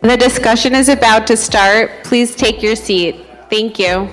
The discussion is about to start. Please take your seat. Thank you.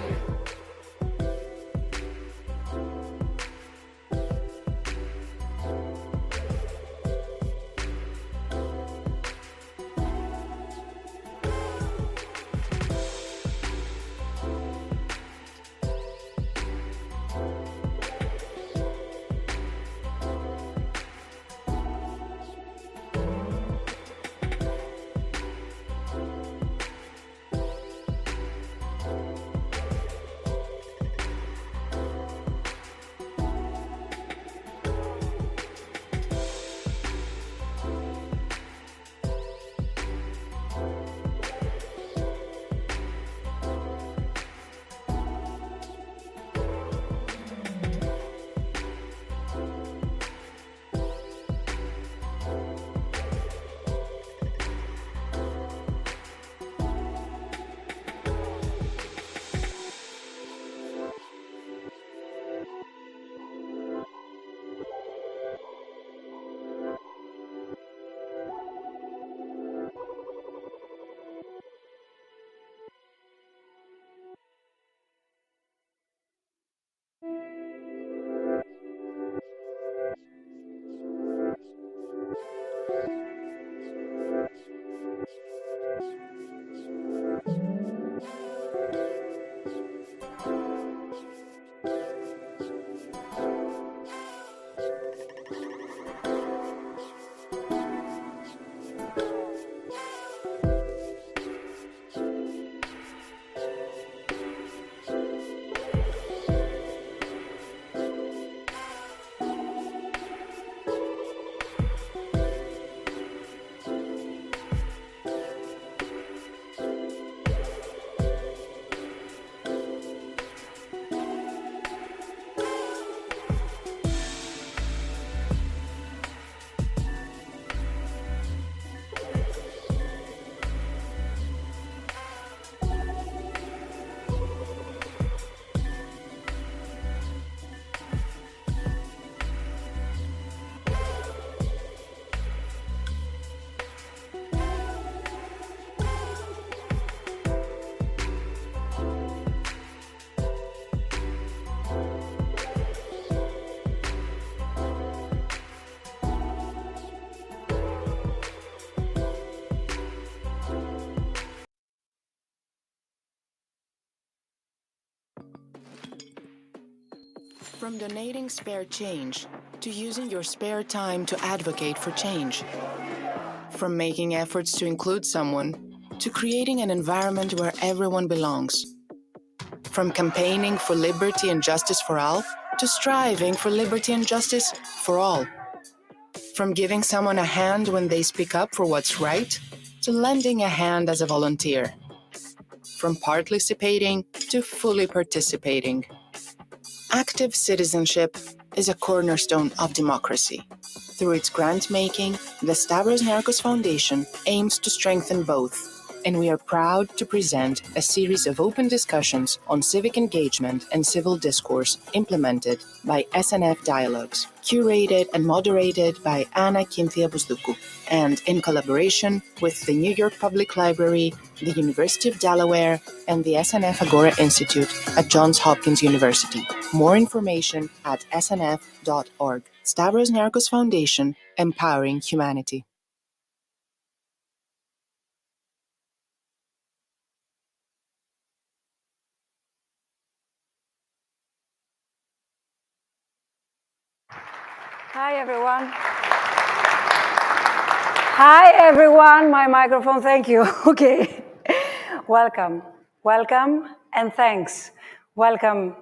From donating spare change to using your spare time to advocate for change. From making efforts to include someone to creating an environment where everyone belongs. From campaigning for liberty and justice for all to striving for liberty and justice for all. From giving someone a hand when they speak up for what's right to lending a hand as a volunteer. From participating to fully participating. Active citizenship is a cornerstone of democracy. Through its grant-making, the Stavros Niarchos Foundation aims to strengthen both, and we are proud to present a series of open discussions on civic engagement and civil discourse implemented by SNF Dialogues, curated and moderated by Anna Kinthia Bousdoukou, and in collaboration with the New York Public Library, the University of Delaware, and the SNF Agora Institute at Johns Hopkins University. More information at snf.org. Stavros Niarchos Foundation, empowering humanity. Hi, everyone. Hi, everyone. My microphone, thank you. Okay. Welcome. Welcome and thanks. Welcome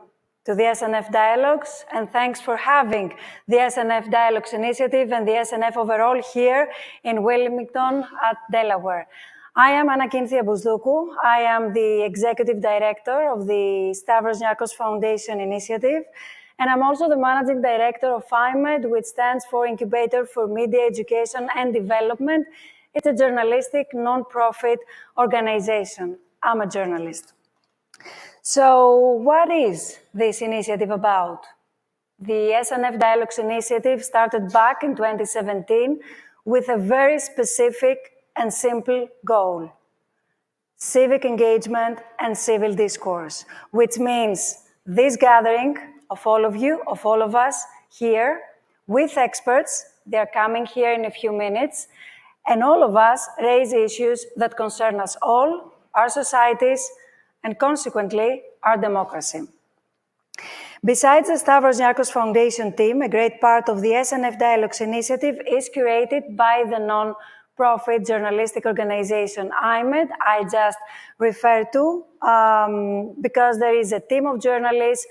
to the SNF Dialogues, and thanks for having the SNF Dialogues initiative and the SNF overall here in Wilmington at Delaware. I am Anna Kinthia Bousdoukou. I am the Executive Director of the Stavros Niarchos Foundation Initiative, and I'm also the Managing Director of IMED, which stands for Incubator for Media Education and Development. It's a journalistic, non-profit organization. I'm a journalist. So what is this initiative about? The SNF Dialogues initiative started back in 2017 with a very specific and simple goal: civic engagement and civil discourse, which means this gathering of all of you, of all of us here, with experts, they're coming here in a few minutes, and all of us raise issues that concern us all, our societies, and consequently, our democracy. Besides the Stavros Niarchos Foundation team, a great part of the SNF Dialogues initiative is curated by the non-profit journalistic organization IMED, I just referred to, because there is a team of journalists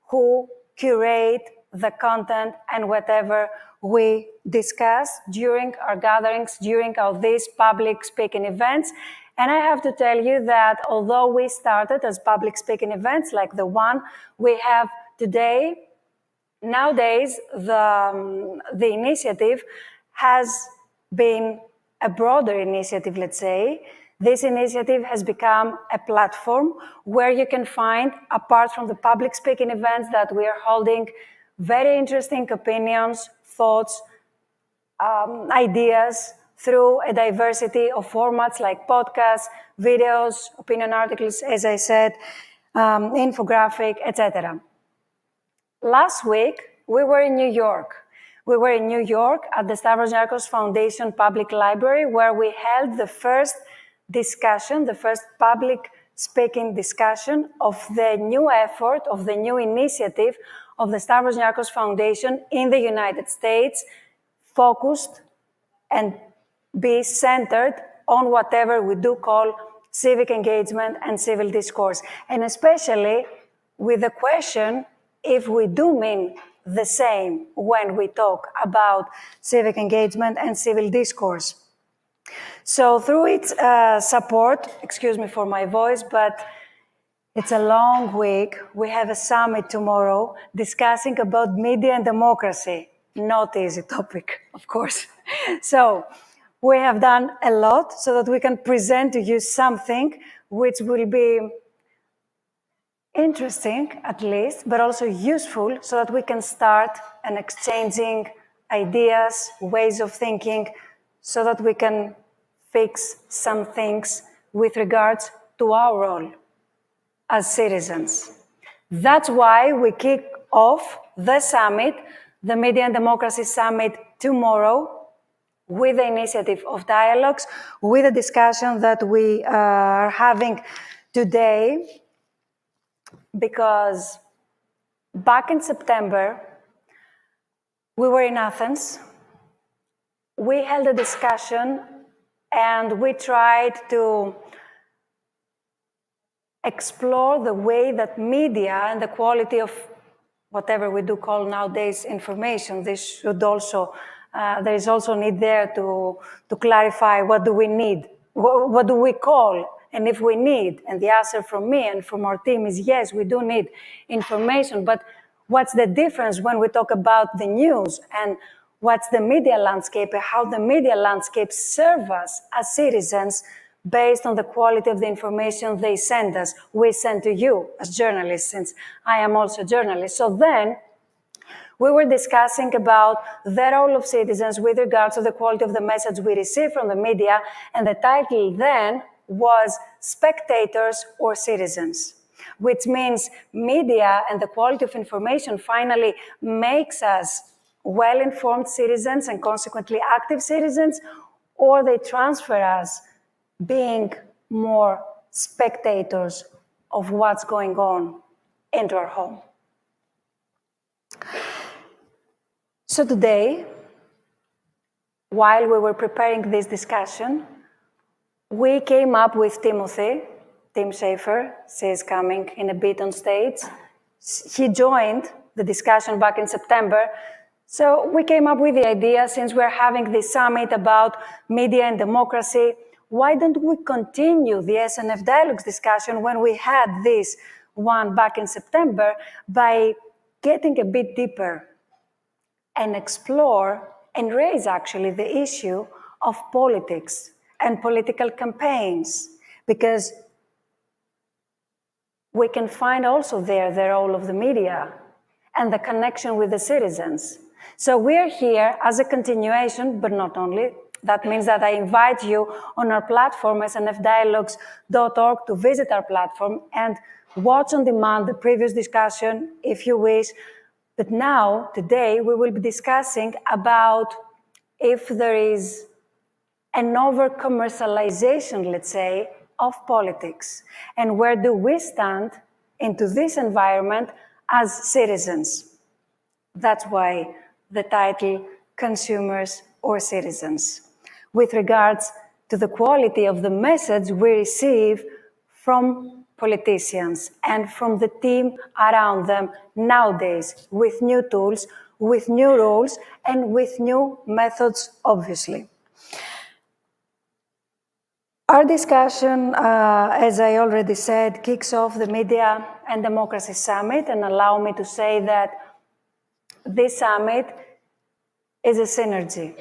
who curate the content and whatever we discuss during our gatherings, during these public speaking events. And I have to tell you that although we started as public speaking events like the one we have today, nowadays the initiative has been a broader initiative, let's say. This initiative has become a platform where you can find, apart from the public speaking events that we are holding, very interesting opinions, thoughts, ideas through a diversity of formats like podcasts, videos, opinion articles, as I said, infographic, etc. Last week, we were in New York. We were in New York at the Stavros Niarchos Foundation Public Library, where we held the first discussion, the first public speaking discussion of the new effort, of the new initiative of the Stavros Niarchos Foundation in the United States, focused and be centered on whatever we do call civic engagement and civil discourse. And especially with the question if we do mean the same when we talk about civic engagement and civil discourse. So through its support, excuse me for my voice, but it's a long week. We have a summit tomorrow discussing about media and democracy. Not easy topic, of course. So we have done a lot so that we can present to you something which will be interesting, at least, but also useful so that we can start and exchanging ideas, ways of thinking, so that we can fix some things with regards to our role as citizens. That's why we kick off the summit, the Media and Democracy Summit, tomorrow with the initiative of dialogues, with a discussion that we are having today, because back in September, we were in Athens. We held a discussion and we tried to explore the way that media and the quality of whatever we do call nowadays information, this should also, there is also need there to clarify what do we need, what do we call, and if we need, and the answer from me and from our team is yes, we do need information, but what's the difference when we talk about the news and what's the media landscape and how the media landscape serve us as citizens based on the quality of the information they send us, we send to you as journalists, since I am also a journalist. So then we were discussing about the role of citizens with regards to the quality of the message we receive from the media, and the title then was Spectators or Citizens, which means media and the quality of information finally makes us well-informed citizens and consequently active citizens, or they transfer us being more spectators of what's going on into our home. So today, while we were preparing this discussion, we came up with Timothy, Tim Schaefer. She is coming in a bit on stage. He joined the discussion back in September. So we came up with the idea, since we're having this summit about media and democracy, why don't we continue the SNF Dialogues discussion when we had this one back in September by getting a bit deeper and explore and raise actually the issue of politics and political campaigns, because we can find also there the role of the media and the connection with the citizens. So we're here as a continuation, but not only, That means that I invite you on our platform, snfdialogues.org, to visit our platform and watch on demand the previous discussion if you wish. But now, today, we will be discussing about if there is an over-commercialization, let's say, of politics, and where do we stand into this environment as citizens. That's why the title, Consumers or Citizens, with regards to the quality of the message we receive from politicians and from the team around them nowadays, with new tools, with new rules, and with new methods, obviously. Our discussion, as I already said, kicks off the Media and Democracy Summit, and allow me to say that this summit is a synergy.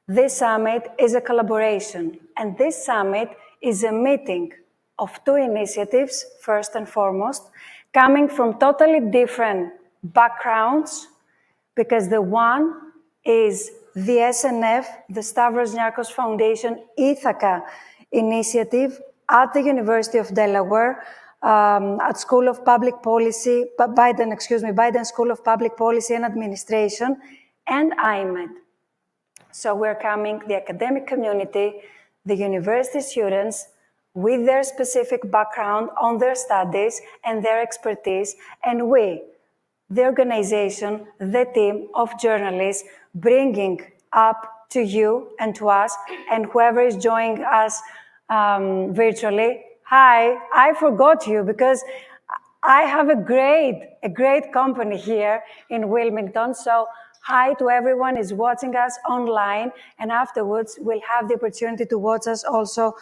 This summit is a collaboration, and this summit is a meeting of two initiatives, first and foremost, coming from totally different backgrounds, because the one is the SNF, the Stavros Niarchos Foundation Ithaca initiative at the University of Delaware, at School of Public Policy, Biden School of Public Policy and Administration, and IMED. So we're coming, the academic community, the university students, with their specific background on their studies and their expertise, and we, the organization, the team of journalists, bringing up to you and to us, and whoever is joining us virtually. Hi, I forgot you because I have a great company here in Wilmington. So hi to everyone who is watching us online, and afterwards we'll have the opportunity to watch us also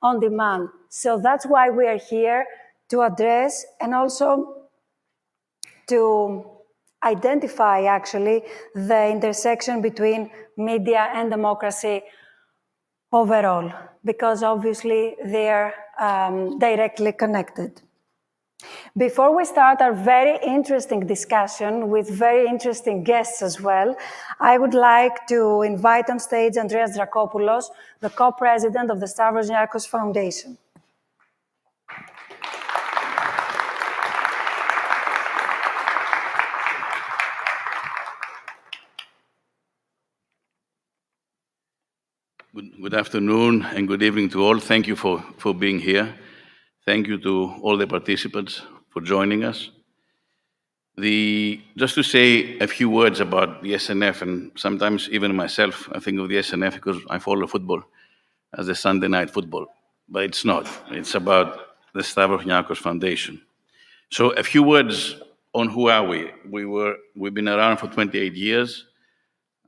on demand. So that's why we are here, to address and also to identify actually the intersection between media and democracy overall, because obviously they're directly connected. Before we start our very interesting discussion with very interesting guests as well, I would like to invite on stage Andreas Drakopoulos, the co-president of the Stavros Niarchos Foundation. Good afternoon and good evening to all. Thank you for being here. Thank you to all the participants for joining us. Just to say a few words about the SNF, and sometimes even myself, I think of the SNF because I follow football as a Sunday night football, but it's not. It's about the Stavros Niarchos Foundation. So a few words on who are we. We've been around for 28 years.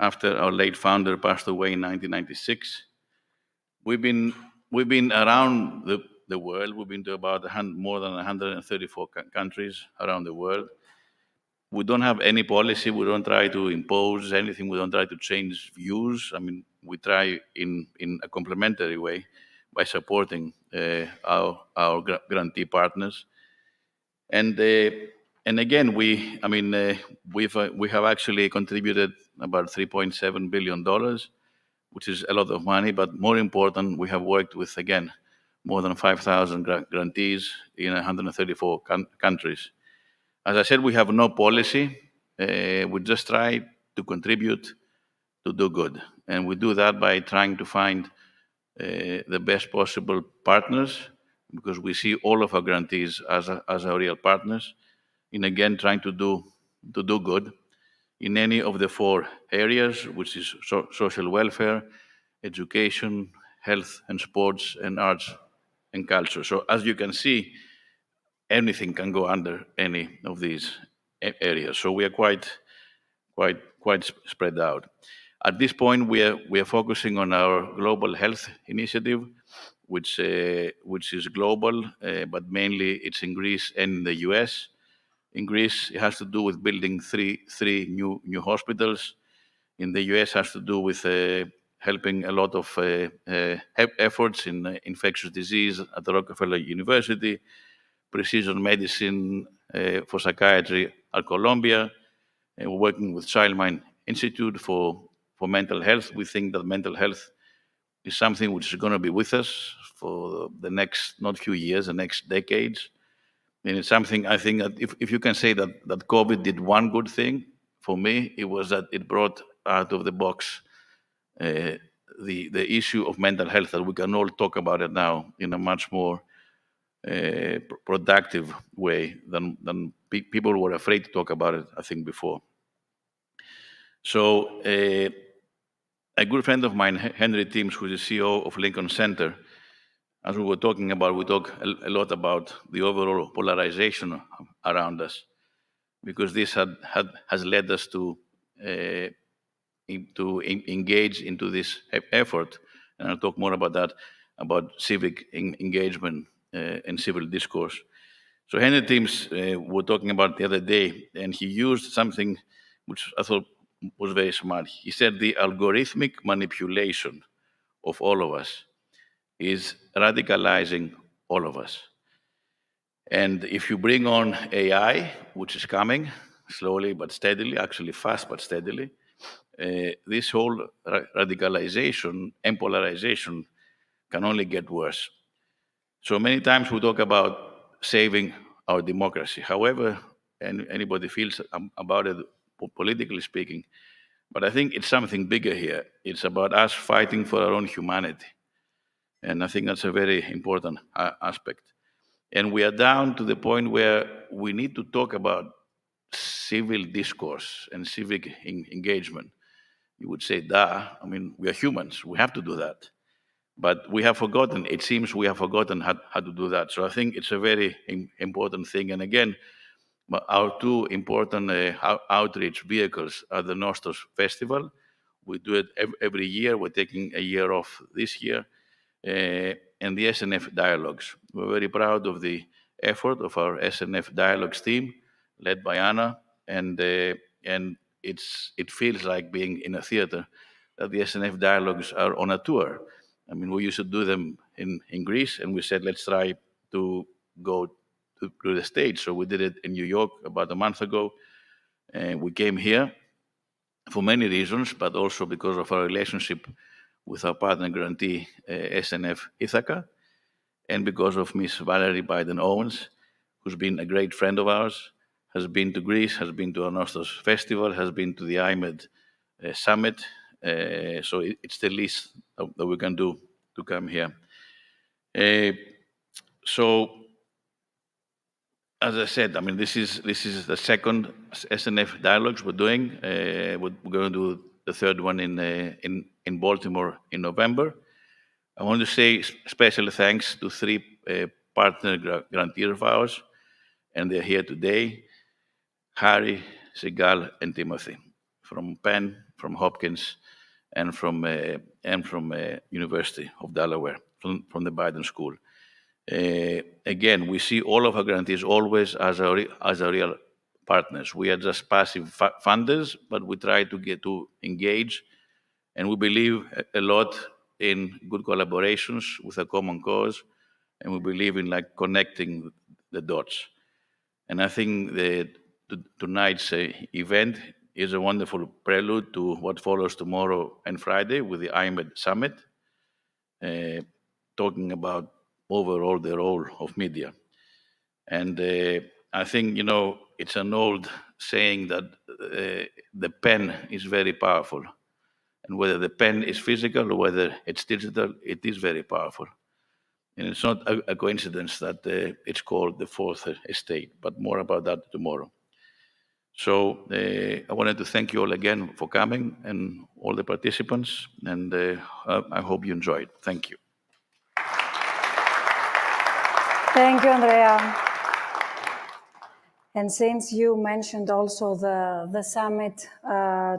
After our late founder passed away in 1996. We've been around the world. We've been to about more than 134 countries around the world. We don't have any policy. We don't try to impose anything. We don't try to change views. I mean, we try in a complementary way by supporting our grantee partners. And again, we have actually contributed about $3.7 billion, which is a lot of money. But more important, we have worked with, again, more than 5,000 grantees in 134 countries. As I said, we have no policy. We just try to contribute to do good. And we do that by trying to find the best possible partners, because we see all of our grantees as our real partners, in again trying to do good in any of the four areas, which is social welfare, education, health and sports, and arts and culture. So as you can see, anything can go under any of these areas. So we are quite spread out. At this point, we are focusing on our global health initiative, which is global, but mainly it's in Greece and in the US. In Greece, it has to do with building three new hospitals. In the US, it has to do with helping a lot of efforts in infectious disease at the Rockefeller University, precision medicine for psychiatry at Columbia, and we're working with Childmind Institute for mental health. We think that mental health is something which is going to be with us for the next, not few years, the next decades. And it's something I think that if you can say that COVID did one good thing, for me, it was that it brought out of the box the issue of mental health, that we can all talk about it now in a much more productive way than people were afraid to talk about it, I think, before. So a good friend of mine, Henry Timms, who is the CEO of Lincoln Center, as we were talking about, we talk a lot about the overall polarization around us, because this has led us to engage into this effort, and I'll talk more about that, about civic engagement and civil discourse. So Henry Timms were talking about the other day, and he used something which I thought was very smart. He said the algorithmic manipulation of all of us is radicalizing all of us. And if you bring on AI, which is coming slowly but steadily, actually fast but steadily, this whole radicalization and polarization can only get worse. So many times we talk about saving our democracy, however anybody feels about it, politically speaking. But I think it's something bigger here. It's about us fighting for our own humanity. And I think that's a very important aspect. And we are down to the point where we need to talk about civil discourse and civic engagement. You would say, duh, I mean, we are humans, we have to do that. But we have forgotten, it seems we have forgotten how to do that. So I think it's a very important thing. And again, our two important outreach vehicles are the Nostos Festival. We do it every year. We're taking a year off this year. And the SNF Dialogues. We're very proud of the effort of our SNF Dialogues team, led by Anna. And it feels like being in a theater, that the SNF Dialogues are on a tour. I mean, we used to do them in Greece, and we said, let's try to go to the States. So we did it in New York about a month ago. And we came here for many reasons, but also because of our relationship with our partner grantee, SNF Ithaca, and because of Miss Valerie Biden-Owens, who's been a great friend of ours, has been to Greece, has been to our Nostos Festival, has been to the IMED Summit. So it's the least that we can do to come here. So, as I said, I mean, this is the second SNF Dialogues we're doing. We're going to do the third one in Baltimore in November. I want to say special thanks to three partner grantees of ours, and they're here today: Harry, Sigal, and Timothy, from Penn, from Hopkins, and from University of Delaware, from the Biden School. Again, we see all of our grantees always as our real partners. We are just passive funders, but we try to get to engage, and we believe a lot in good collaborations with a common cause, and we believe in like connecting the dots. And I think that tonight's event is a wonderful prelude to what follows tomorrow and Friday with the IMED Summit, talking about overall the role of media. And I think, it's an old saying that the pen is very powerful. And whether the pen is physical or whether it's digital, it is very powerful. And it's not a coincidence that it's called the fourth estate, but more about that tomorrow. So I wanted to thank you all again for coming, and all the participants, and I hope you enjoyed. Thank you. Thank you, Andrea. And since you mentioned also the summit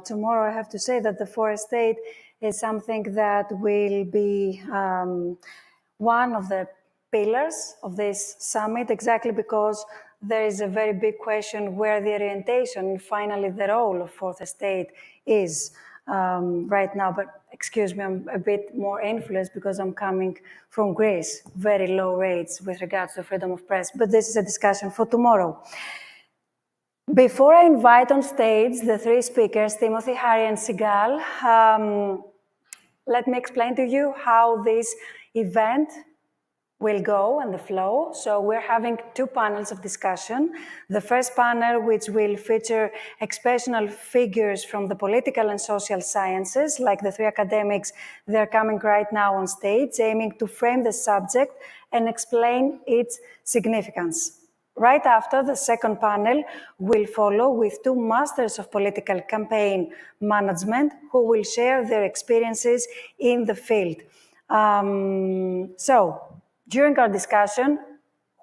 tomorrow, I have to say that the fourth estate is something that will be one of the pillars of this summit, exactly because there is a very big question where the orientation, finally the role of fourth estate is right now. But excuse me, I'm a bit more influenced because I'm coming from Greece, very low rates with regards to freedom of press, but this is a discussion for tomorrow. Before I invite on stage the three speakers, Timothy, Harry, and Sigal, let me explain to you how this event will go and the flow. So we're having two panels of discussion. The first panel, which will feature expressional figures from the political and social sciences, like the three academics, they're coming right now on stage, aiming to frame the subject and explain its significance. Right after, the second panel will follow with two masters of political campaign management who will share their experiences in the field. During our discussion,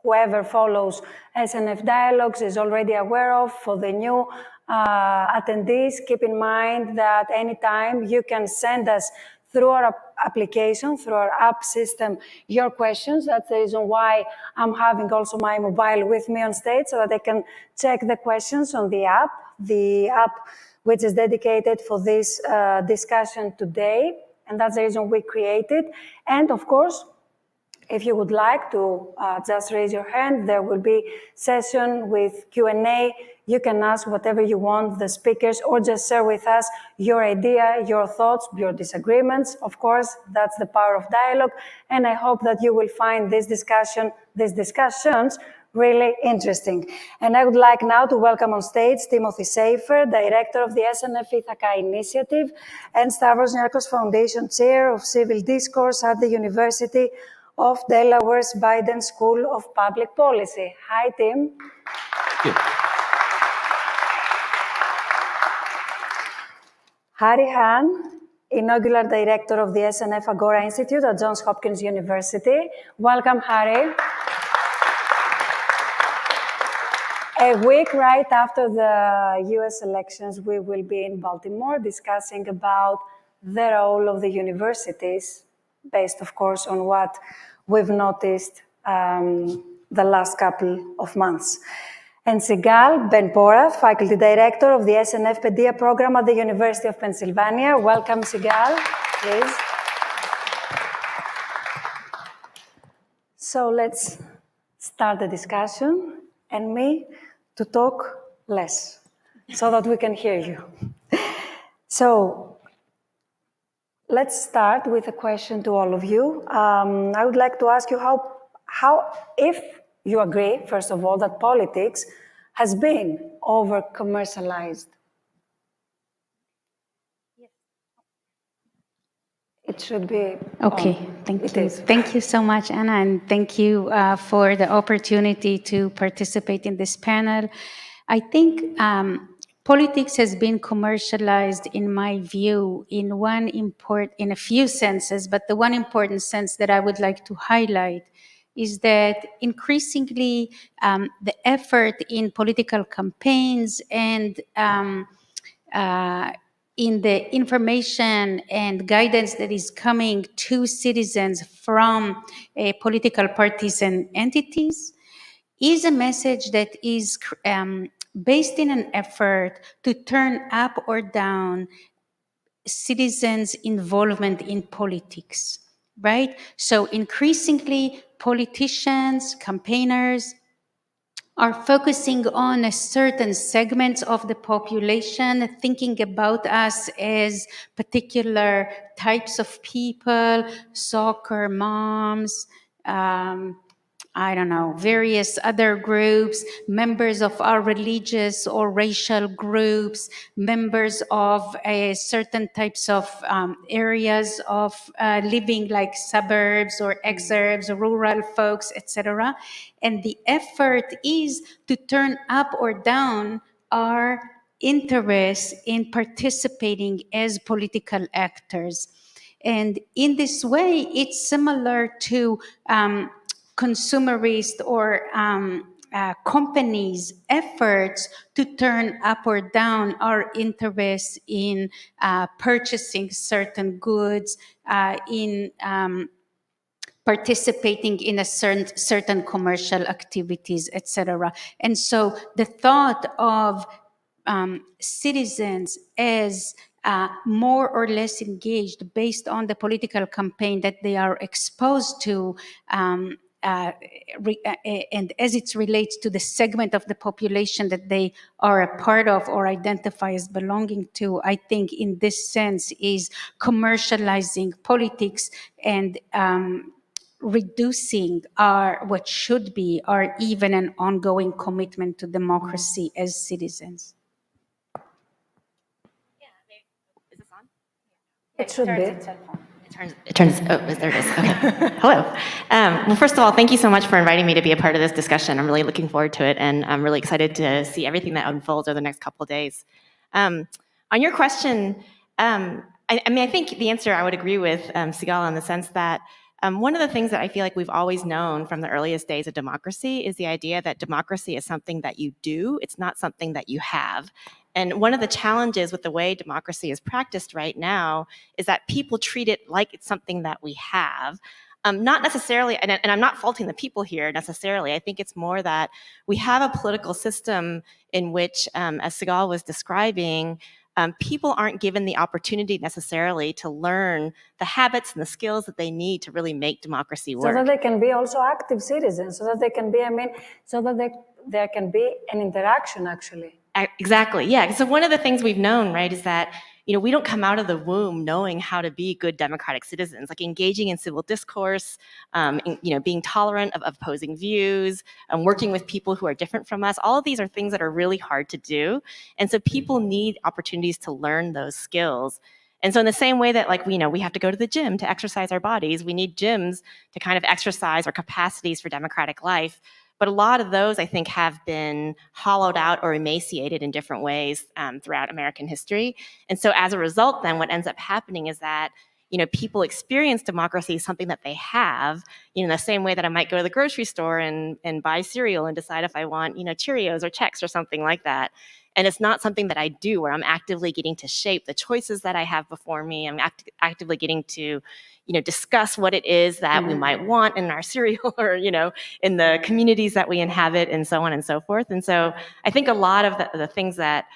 whoever follows SNF Dialogues is already aware of. For the new attendees, keep in mind that anytime you can send us through our application, through our app system, your questions. That's the reason why I'm having also my mobile with me on stage so that I can check the questions on the app which is dedicated for this discussion today. And that's the reason we created. And of course, if you would like to just raise your hand, there will be session with Q&A. You can ask whatever you want, the speakers, or just share with us your idea, your thoughts, your disagreements. Of course, that's the power of dialogue. And I hope that you will find these discussions really interesting. And I would like now to welcome on stage Timothy Safer, Director of the SNF Ithaca Initiative, and Stavros Niarchos Foundation Chair of Civil Discourse at the University of Delaware's Biden School of Public Policy. Hi, Tim. Thank you. Harry Hahn, Inaugural Director of the SNF Agora Institute at Johns Hopkins University. Welcome, Harry. A week right after the US elections, we will be in Baltimore discussing about the role of the universities, based, of course, on what we've noticed the last couple of months. And Sigal Ben-Porath, Faculty Director of the SNF Pedia Program at the University of Pennsylvania. Welcome, Sigal, please. So let's start the discussion, and me to talk less, so that we can hear you. So let's start with a question to all of you. I would like to ask you how, if you agree, first of all, that politics has been over-commercialized. It should be okay. on. Thank It you. is. Thank you so much, Anna, and thank you for the opportunity to participate in this panel. I think politics has been commercialized, in my view, in a few senses, but the one important sense that I would like to highlight is that increasingly the effort in political campaigns and in the information and guidance that is coming to citizens from political parties and entities is a message that is based in an effort to turn up or down citizens' involvement in politics, right? So increasingly, politicians, campaigners, are focusing on a certain segment of the population, thinking about us as particular types of people, soccer moms, I don't know, various other groups, members of our religious or racial groups, members of certain types of areas of living, like suburbs or exurbs, rural folks, etc. And the effort is to turn up or down our interest in participating as political actors. And in this way, it's similar to consumerist or companies' efforts to turn up or down our interest in purchasing certain goods, in participating in a certain commercial activities, etc. And so the thought of citizens as more or less engaged based on the political campaign that they are exposed to and as it relates to the segment of the population that they are a part of or identify as belonging to, I think in this sense is commercializing politics and reducing what should be our even an ongoing commitment to democracy as citizens. Is this on? It should be. There it is. Okay. Hello. Well, first of all, thank you so much for inviting me to be a part of this discussion. I'm really looking forward to it, and I'm really excited to see everything that unfolds over the next couple of days. On your question, I think the answer I would agree with Sigal in the sense that one of the things that I feel like we've always known from the earliest days of democracy is the idea that democracy is something that you do, it's not something that you have. And one of the challenges with the way democracy is practiced right now is that people treat it like it's something that we have. Not necessarily, and I'm not faulting the people here necessarily. I think it's more that we have a political system in which, as Sigal was describing, people aren't given the opportunity necessarily to learn the habits and the skills that they need to really make democracy work. So that they can be also active citizens, so that they can be, so that there can be an interaction actually. Exactly, yeah. So one of the things we've known, right, is that we don't come out of the womb knowing how to be good democratic citizens, like engaging in civil discourse, being tolerant of opposing views, working with people who are different from us. All of these are things that are really hard to do. And so people need opportunities to learn those skills. And so in the same way that we have to go to the gym to exercise our bodies, we need gyms to kind of exercise our capacities for democratic life. But a lot of those, I think, have been hollowed out or emaciated in different ways throughout American history. And so as a result, then, what ends up happening is that, people experience democracy as something that they have, in the same way that I might go to the grocery store and buy cereal and decide if I want, Cheerios or Chex or something like that. And it's not something that I do where I'm actively getting to shape the choices that I have before me. I'm actively getting to, discuss what it is that we might want in our cereal or, in the communities that we inhabit and so on and so forth. And so I think a lot of the things that,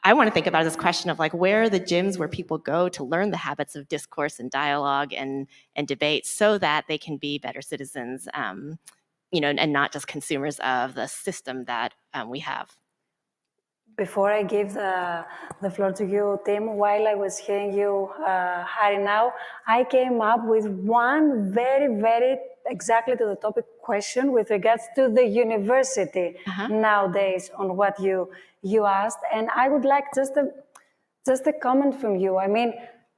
I want to think about is this question of where are the gyms where people go to learn the habits of discourse and dialogue and debate so that they can be better citizens, and not just consumers of the system that we have. Before I give the floor to you, Tim, while I was hearing you, Harry, now, I came up with one very, very exactly to the topic question with regards to the university nowadays on what you asked. And I would like just a comment from you.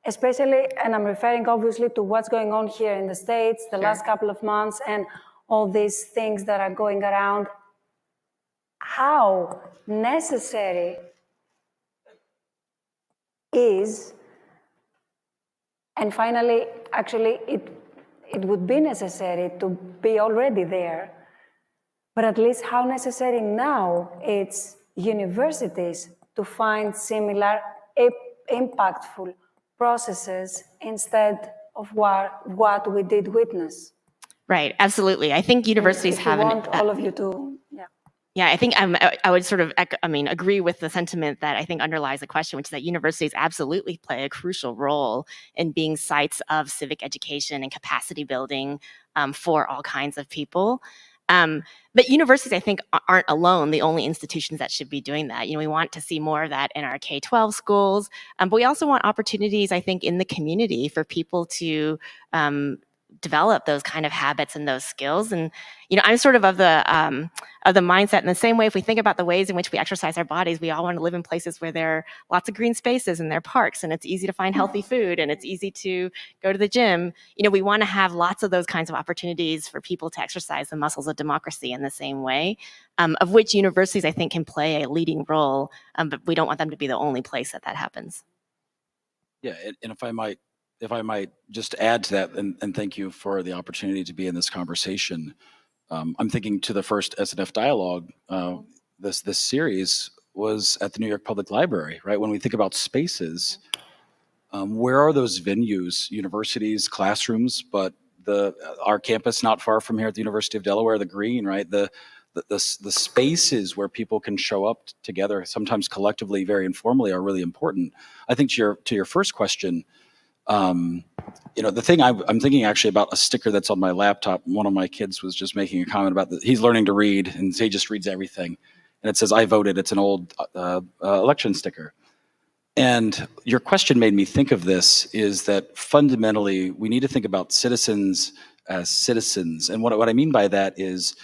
Especially, and I'm referring obviously to what's going on here in the States the last couple of months and all these things that are going around. How necessary is, and finally, actually, it would be necessary to be already there, but at least how necessary now it's universities to find similar impactful processes instead of what we did witness. Right, absolutely. I think universities have all of you to, Yeah, I think I would sort of agree with the sentiment that I think underlies the question, which is that universities absolutely play a crucial role in being sites of civic education and capacity building for all kinds of people. But universities, I think, aren't alone the only institutions that should be doing that. We want to see more of that in our K-12 schools, but we also want opportunities, I think, in the community for people to develop those kind of habits and those skills. And I'm sort of the mindset in the same way. If we think about the ways in which we exercise our bodies, we all want to live in places where there are lots of green spaces and there are parks, and it's easy to find healthy food, and it's easy to go to the gym. We want to have lots of those kinds of opportunities for people to exercise the muscles of democracy in the same way, of which universities, I think, can play a leading role, but we don't want them to be the only place that happens. Yeah, and if I might just add to that, and thank you for the opportunity to be in this conversation. I'm thinking to the first SNF Dialogue, this series was at the New York Public Library, right? When we think about spaces, where are those venues, universities, classrooms, but our campus not far from here at the University of Delaware, the Green, right? The spaces where people can show up together, sometimes collectively, very informally, are really important. I think to your first question, The thing I'm thinking actually about a sticker that's on my laptop. One of my kids was just making a comment about that. He's learning to read, and he just reads everything. And it says, "I voted." It's an old election sticker. And your question made me think of this, is that fundamentally we need to think about citizens as citizens. And what I mean by that is,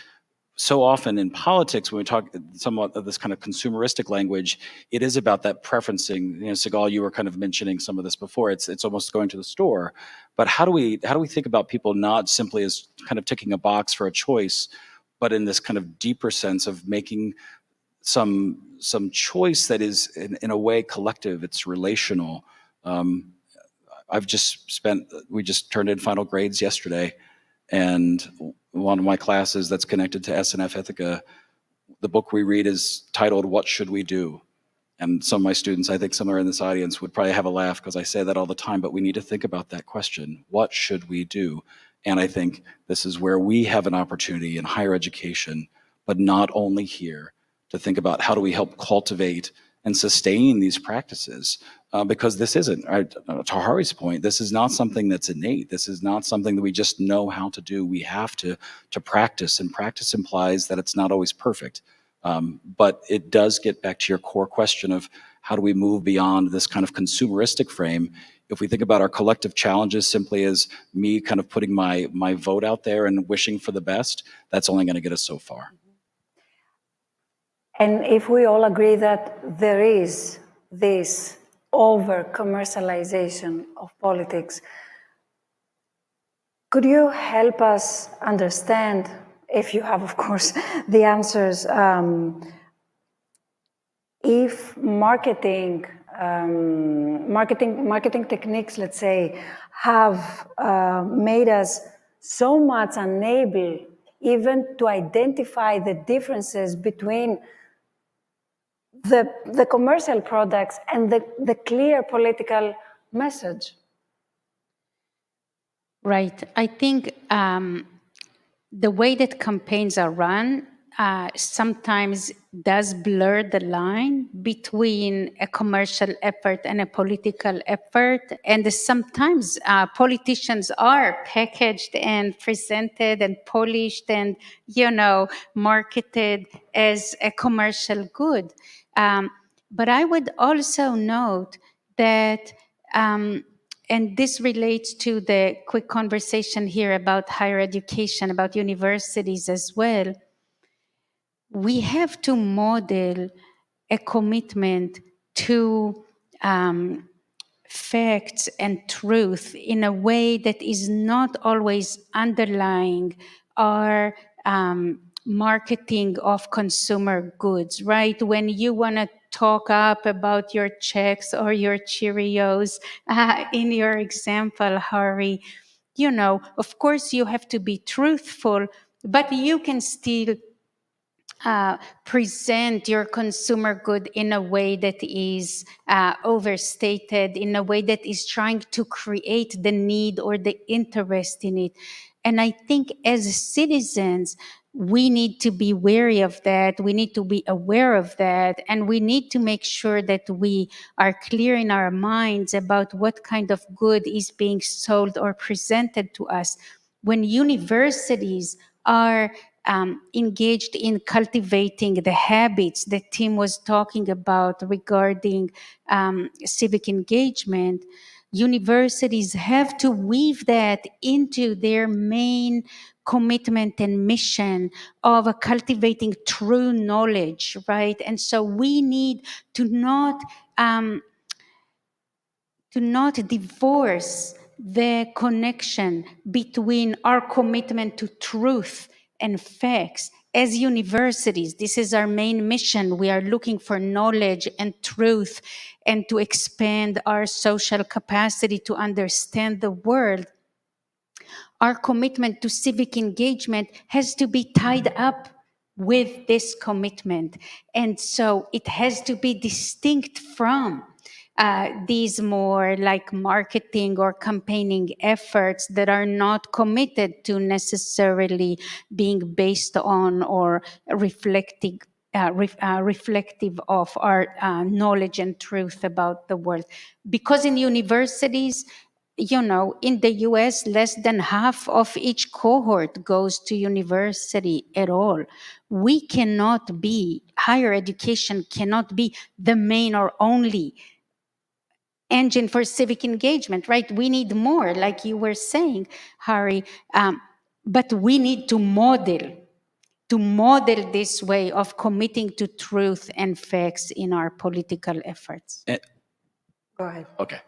so often in politics, when we talk somewhat of this kind of consumeristic language, it is about that preferencing. Sigal, you were kind of mentioning some of this before. It's almost going to the store. But how do we think about people not simply as kind of ticking a box for a choice, but in this kind of deeper sense of making some choice that is in a way collective, it's relational. We just turned in final grades yesterday, and one of my classes that's connected to SNF Ithaca, the book we read is titled "What Should We Do?" And some of my students, I think somewhere in this audience, would probably have a laugh because I say that all the time, but we need to think about that question. What should we do? And I think this is where we have an opportunity in higher education, but not only here, to think about how do we help cultivate and sustain these practices. Because this isn't, to Hari's point, this is not something that's innate. This is not something that we just know how to do. We have to practice, and practice implies that it's not always perfect. But it does get back to your core question of how do we move beyond this kind of consumeristic frame. If we think about our collective challenges simply as me kind of putting my vote out there and wishing for the best, that's only going to get us so far. And if we all agree that there is this over-commercialization of politics, could you help us understand, if you have, of course, the answers, if marketing techniques, let's say, have made us so much unable even to identify the differences between the commercial products and the clear political message? Right. I think the way that campaigns are run sometimes does blur the line between a commercial effort and a political effort. And sometimes politicians are packaged and presented and polished and, marketed as a commercial good. But I would also note that, and this relates to the quick conversation here about higher education, about universities as well, we have to model a commitment to facts and truth in a way that is not always underlying our marketing of consumer goods, right? When you want to talk up about your checks or your Cheerios, in your example, Hari, of course you have to be truthful, but you can still present your consumer good in a way that is overstated, in a way that is trying to create the need or the interest in it. And I think as citizens, we need to be wary of that. We need to be aware of that. And we need to make sure that we are clear in our minds about what kind of good is being sold or presented to us. When universities are engaged in cultivating the habits that Tim was talking about regarding civic engagement, universities have to weave that into their main commitment and mission of cultivating true knowledge, right? And so we need to not divorce the connection between our commitment to truth and facts. As universities, this is our main mission. We are looking for knowledge and truth and to expand our social capacity to understand the world. Our commitment to civic engagement has to be tied up with this commitment. And so it has to be distinct from these more like marketing or campaigning efforts that are not committed to necessarily being based on or reflective of our knowledge and truth about the world. Because in universities, in the US, less than half of each cohort goes to university at all. Higher education cannot be the main or only engine for civic engagement, right? We need more, like you were saying, Harry, but we need to model this way of committing to truth and facts in our political efforts. Go ahead. Okay,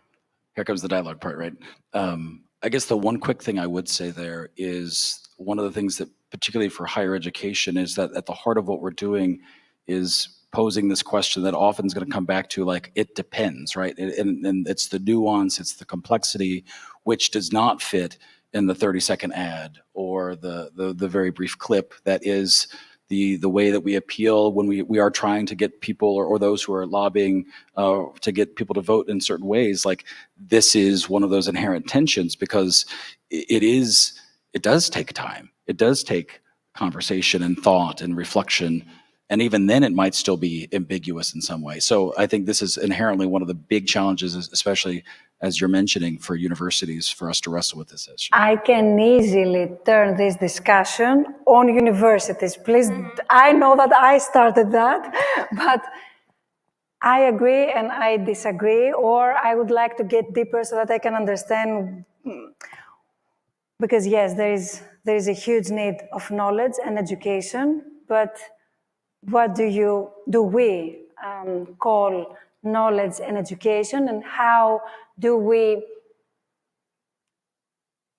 here comes the dialogue part, right? I guess the one quick thing I would say there is one of the things that, particularly for higher education, is that at the heart of what we're doing is posing this question that often is going to come back to, like, it depends, right? And it's the nuance, it's the complexity, which does not fit in the 30-second ad or the very brief clip that is the way that we appeal when we are trying to get people or those who are lobbying to get people to vote in certain ways. Like, this is one of those inherent tensions, because it does take time. It does take conversation and thought and reflection. And even then, it might still be ambiguous in some way. So I think this is inherently one of the big challenges, especially as you're mentioning, for universities, for us to wrestle with this issue. I can easily turn this discussion on universities. Please, I know that I started that, but I agree and I disagree, or I would like to get deeper so that I can understand. Because yes, there is a huge need of knowledge and education, but what do we call knowledge and education, and how do we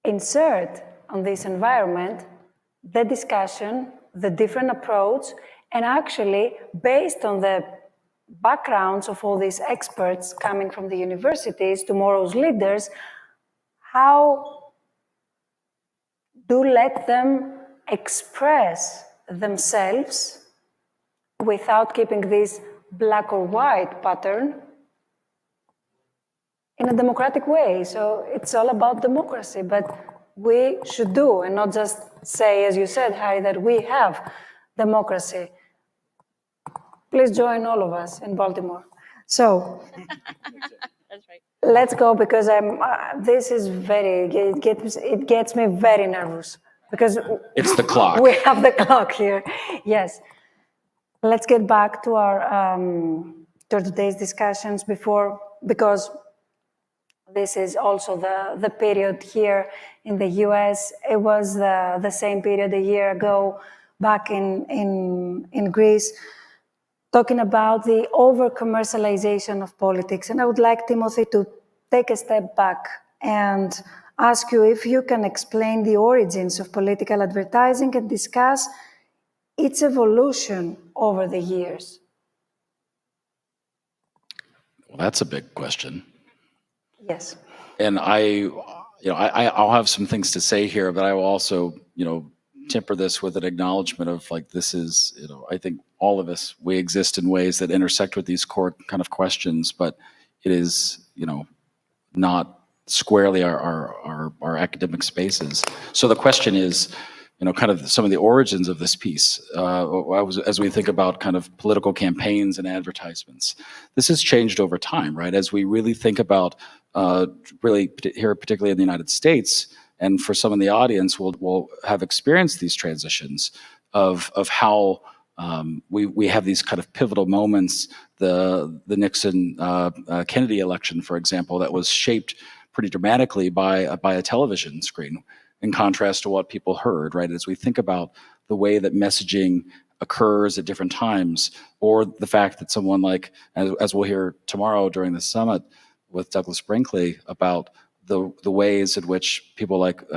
insert on this environment the discussion, the different approach, and actually, based on the backgrounds of all these experts coming from the universities, tomorrow's leaders, how do let them express themselves without keeping this black or white pattern in a democratic way. So it's all about democracy, but we should do, and not just say, as you said, Harry, that we have democracy. Please join all of us in Baltimore. So That's right. let's go, because this is it gets me very nervous, because It's the clock. we have the clock here. Yes. Let's get back to our to today's discussions because this is also the period here in the US. It was the same period a year ago back in Greece, talking about the over-commercialization of politics. And I would like Timothy to take a step back and ask you if you can explain the origins of political advertising and discuss its evolution over the years. Well, that's a big question. Yes. And I'll have some things to say here, but I will also, temper this with an acknowledgement of, like, this is, I think all of us, we exist in ways that intersect with these core kind of questions, but it is, not squarely our academic spaces. So the question is, kind of some of the origins of this piece, as we think about kind of political campaigns and advertisements. This has changed over time, right? As we really think about, really here, particularly in the United States, and for some in the audience will have experienced these transitions of how we have these kind of pivotal moments. The Nixon Kennedy election, for example, that was shaped pretty dramatically by a television screen, in contrast to what people heard, right? As we think about the way that messaging occurs at different times, or the fact that someone like, as we'll hear tomorrow during the summit with Douglas Brinkley, about the ways in which people like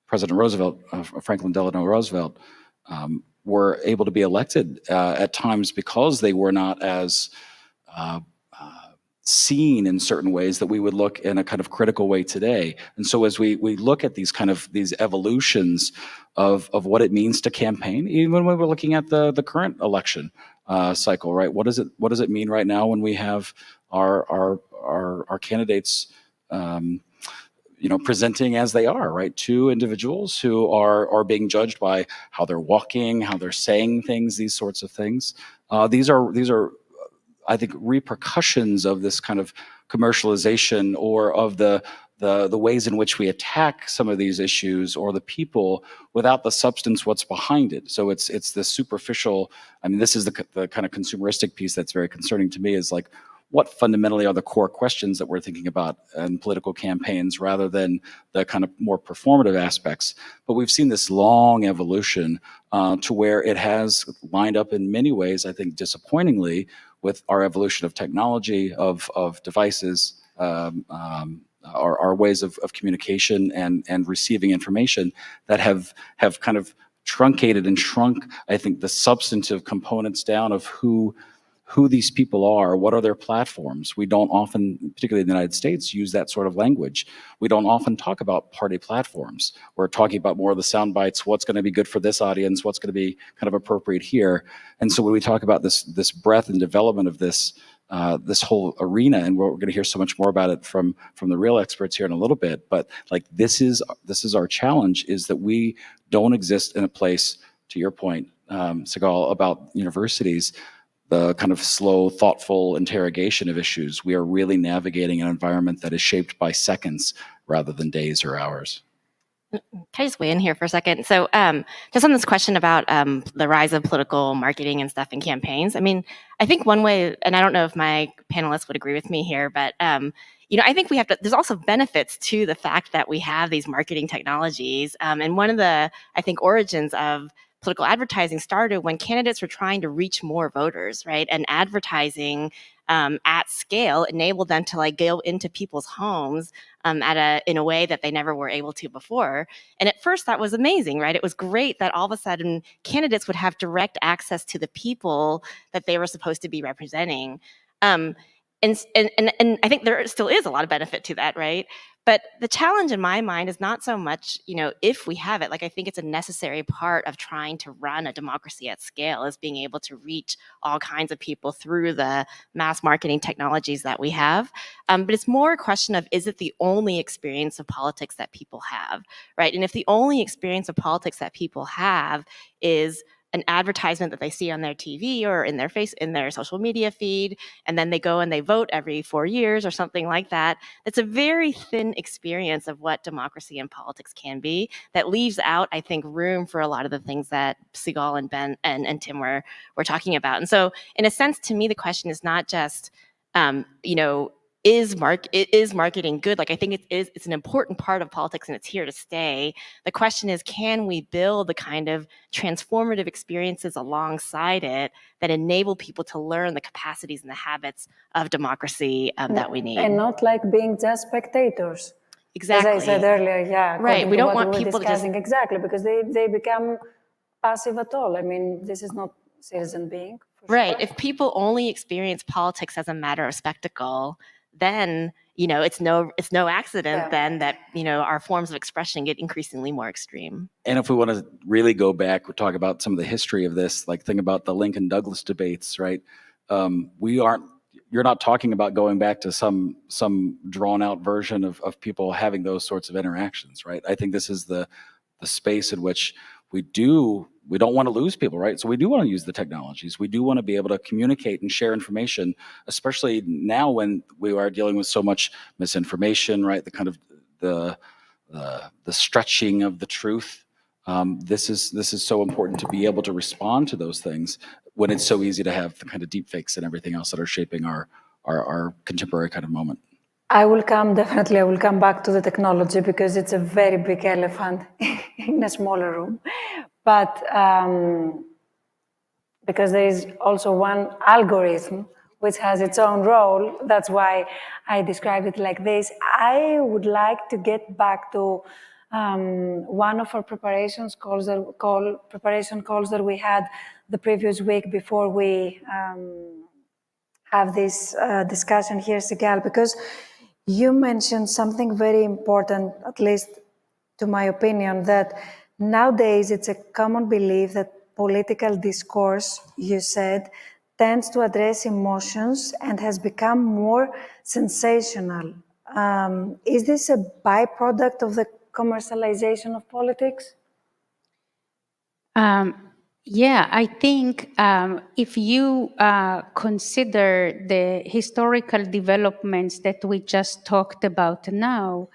President Roosevelt, Franklin Delano Roosevelt, were able to be elected at times because they were not as seen in certain ways that we would look in a kind of critical way today. And so as we look at these evolutions of what it means to campaign, even when we're looking at the current election cycle, right? What does it mean right now when we have our candidates presenting as they are, right? Two individuals who are being judged by how they're walking, how they're saying things, these sorts of things. These are I think, repercussions of this kind of commercialization or of the ways in which we attack some of these issues or the people without the substance, what's behind it. So it's the superficial. I mean, this is the kind of consumeristic piece that's very concerning to me, is like, what fundamentally are the core questions that we're thinking about in political campaigns rather than the kind of more performative aspects. But we've seen this long evolution to where it has lined up in many ways, I think disappointingly, with our evolution of technology, of devices, our ways of communication and receiving information that have kind of truncated and shrunk, I think, the substantive components down of who these people are, what are their platforms. We don't often, particularly in the United States, use that sort of language. We don't often talk about party platforms. We're talking about more of the sound bites, what's going to be good for this audience, what's going to be kind of appropriate here. And so when we talk about this breadth and development of this whole arena, and we're going to hear so much more about it from the real experts here in a little bit, but like this is our challenge, is that we don't exist in a place, to your point, Sigal, about universities, the kind of slow, thoughtful interrogation of issues. We are really navigating an environment that is shaped by seconds rather than days or hours. Can I just weigh in here for a second? So just on this question about the rise of political marketing and stuff in campaigns, I mean, I think one way, and I don't know if my panelists would agree with me here, but I think we have to, there's also benefits to the fact that we have these marketing technologies. And one of the, I think, origins of political advertising started when candidates were trying to reach more voters, right? And advertising at scale enabled them to like go into people's homes in a way that they never were able to before. And at first that was amazing, right? It was great that all of a sudden candidates would have direct access to the people that they were supposed to be representing. And I think there still is a lot of benefit to that, right? But the challenge in my mind is not so much, if we have it, like I think it's a necessary part of trying to run a democracy at scale, is being able to reach all kinds of people through the mass marketing technologies that we have. But it's more a question of, is it the only experience of politics that people have, right? And if the only experience of politics that people have is an advertisement that they see on their TV or in their social media feed, and then they go and they vote every 4 years or something like that. That's a very thin experience of what democracy and politics can be, that leaves out, I think, room for a lot of the things that Sigal and Ben and Tim were talking about. And so in a sense, to me, the question is not just, is marketing good? Like, I think it's an important part of politics and it's here to stay. The question is, can we build the kind of transformative experiences alongside it that enable people to learn the capacities and the habits of democracy that we need? And not like being just spectators. Exactly. As I said earlier, yeah. Right. We don't want people to just... Exactly, because they become passive at all. I mean, this is not citizen being. Right. Sure. If people only experience politics as a matter of spectacle, then it's no accident then that our forms of expression get increasingly more extreme. And if we want to really go back, we talk about some of the history of this, like think about the Lincoln Douglas debates, right? You're not talking about going back to some drawn out version of people having those sorts of interactions, right? I think this is the space in which we don't want to lose people, right? So we do want to use the technologies. We do want to be able to communicate and share information, especially now when we are dealing with so much misinformation, right? The kind of the stretching of the truth. This is so important to be able to respond to those things when it's so easy to have the kind of deep fakes and everything else that are shaping our contemporary kind of moment. I will come back to the technology because it's a very big elephant in a smaller room. But because there is also one algorithm which has its own role, that's why I describe it like this. I would like to get back to one of our preparation calls that we had the previous week before we have this discussion here, Sigal, because you mentioned something very important, at least to my opinion, that nowadays it's a common belief that political discourse, you said, tends to address emotions and has become more sensational. Is this a byproduct of the commercialization of politics? Yeah, I think if you consider the historical developments that we just talked about now,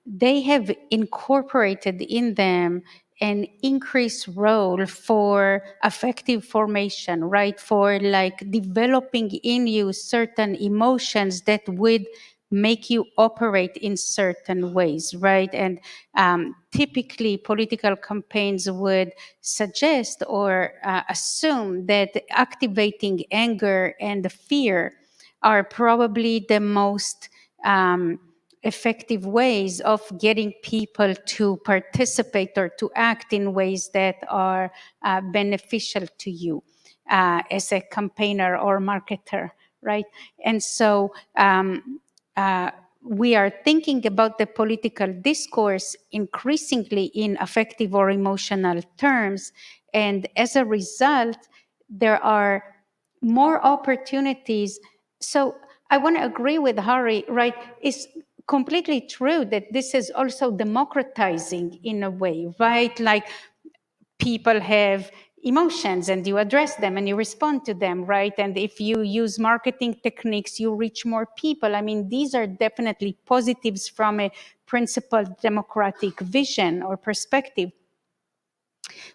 they have incorporated in them an increased role for affective formation, right? For like developing in you certain emotions that would make you operate in certain ways, right? And typically political campaigns would suggest or assume that activating anger and fear are probably the most effective ways of getting people to participate or to act in ways that are beneficial to you as a campaigner or marketer, right? And so we are thinking about the political discourse increasingly in affective or emotional terms. And as a result, there are more opportunities. So I want to agree with Hari, right? It's completely true that this is also democratizing in a way, right? Like people have emotions and you address them and you respond to them, right? And if you use marketing techniques, you reach more people. I mean, these are definitely positives from a principled democratic vision or perspective.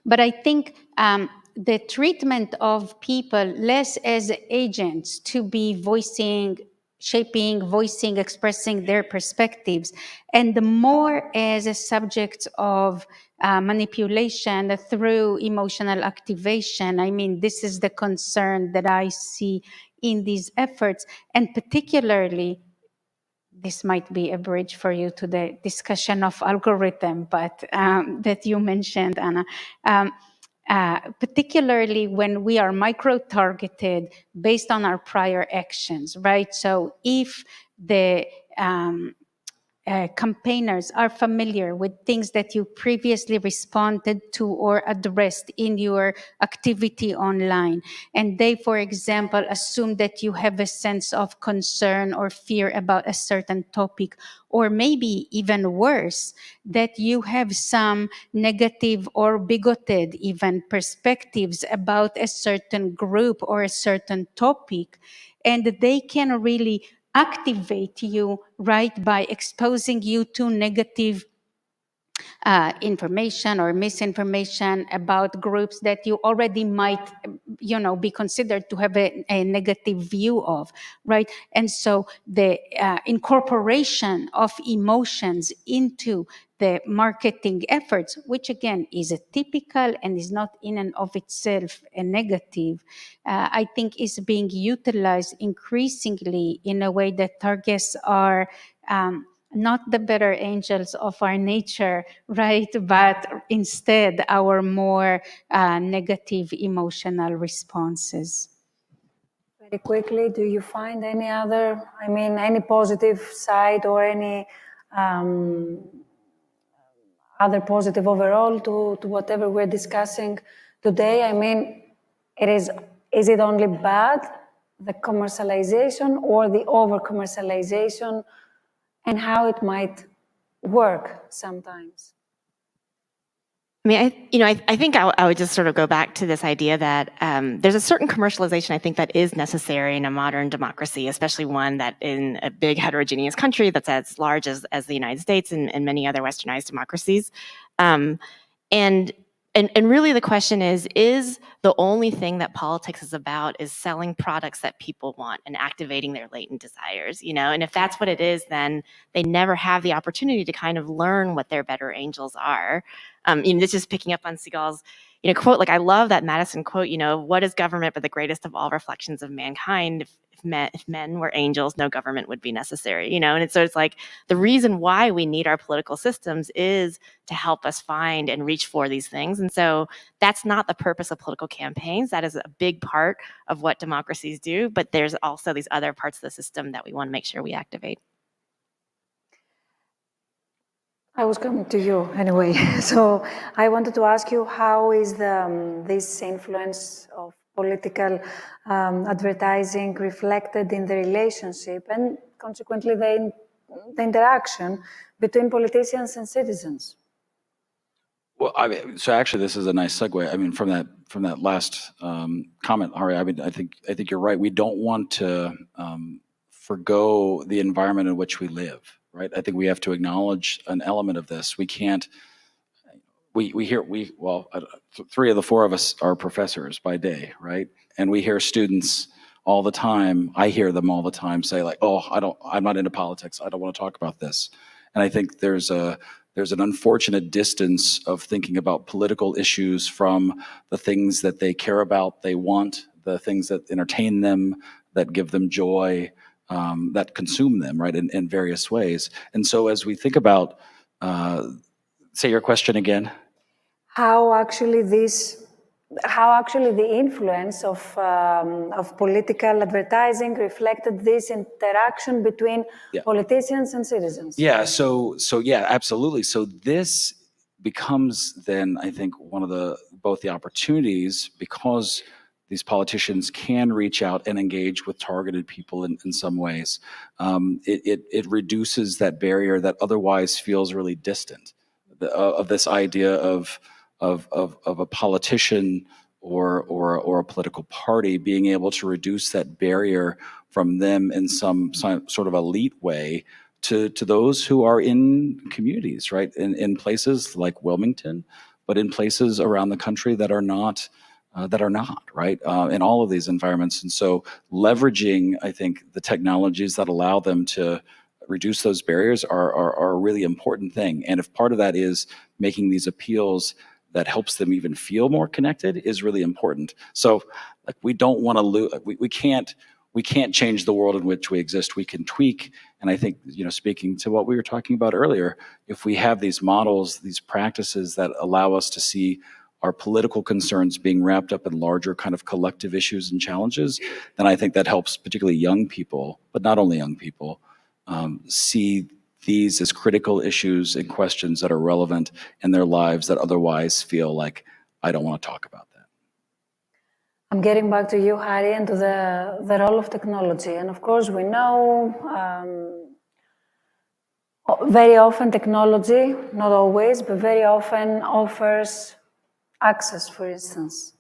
But I think the treatment of people less as agents to be voicing, shaping, voicing, expressing their perspectives, and more as a subject of manipulation through emotional activation. I mean, this is the concern that I see in these efforts, and particularly this might be a bridge for you to the discussion of algorithm, but that you mentioned, Anna. Particularly when we are micro-targeted based on our prior actions, right? So if the campaigners are familiar with things that you previously responded to or addressed in your activity online. And they, for example, assume that you have a sense of concern or fear about a certain topic, or maybe even worse, that you have some negative or bigoted even perspectives about a certain group or a certain topic. And they can really activate you, right, by exposing you to negative information or misinformation about groups that you already might, be considered to have a negative view of, right? And so the incorporation of emotions into the marketing efforts, which again is a typical and is not in and of itself a negative, I think is being utilized increasingly in a way that targets are not the better angels of our nature, right? But instead our more negative emotional responses. Very quickly, do you find any other, any positive side or any other positive overall to whatever we're discussing today? I mean, is it only bad, the commercialization or the over-commercialization, and how it might work sometimes? I mean, I think I would just sort of go back to this idea that there's a certain commercialization I think that is necessary in a modern democracy, especially one that in a big heterogeneous country that's as large as the United States and many other westernized democracies. And really the question is the only thing that politics is about is selling products that people want and activating their latent desires, And if that's what it is, then they never have the opportunity to kind of learn what their better angels are. This is picking up on Seagal's, quote. Like, I love that Madison quote, what is government but the greatest of all reflections of mankind? If men were angels, no government would be necessary, And so it's like the reason why we need our political systems is to help us find and reach for these things. And so that's not the purpose of political campaigns. That is a big part of what democracies do. But there's also these other parts of the system that we want to make sure we activate. I was coming to you anyway. So I wanted to ask you, how is this influence of political advertising reflected in the relationship and consequently the interaction between politicians and citizens? Well, I mean, so actually, this is a nice segue. I mean, from that last comment, Hari. I mean, I think you're right. We don't want to forgo the environment in which we live, right? I think we have to acknowledge an element of this. We can't. Three of the four of us are professors by day, right? And we hear students all the time. I hear them all the time say like, "Oh, I'm not into politics. I don't want to talk about this." And I think there's an unfortunate distance of thinking about political issues from the things that they care about, they want, the things that entertain them, that give them joy, that consume them, right, in various ways. And so as we think about, say your question again. How actually the influence of political advertising reflected this interaction between politicians and citizens? Yeah. So yeah, absolutely. So this becomes then, I think, one of both the opportunities, because these politicians can reach out and engage with targeted people in some ways. It reduces that barrier that otherwise feels really distant, of this idea of a politician or a political party being able to reduce that barrier from them in some sort of elite way to those who are in communities, right? In places like Wilmington, but in places around the country that are not, right? In all of these environments. And so leveraging, I think, the technologies that allow them to reduce those barriers are a really important thing. And if part of that is making these appeals that helps them even feel more connected, is really important. So like, we don't want to lose, we can't change the world in which we exist. We can tweak. And I think, speaking to what we were talking about earlier, if we have these models, these practices that allow us to see our political concerns being wrapped up in larger kind of collective issues and challenges, then I think that helps particularly young people, but not only young people, see these as critical issues and questions that are relevant in their lives that otherwise feel like, I don't want to talk about that. I'm getting back to you, Hari, and to the role of technology. And of course, we know very often technology, not always, but very often offers access, for instance.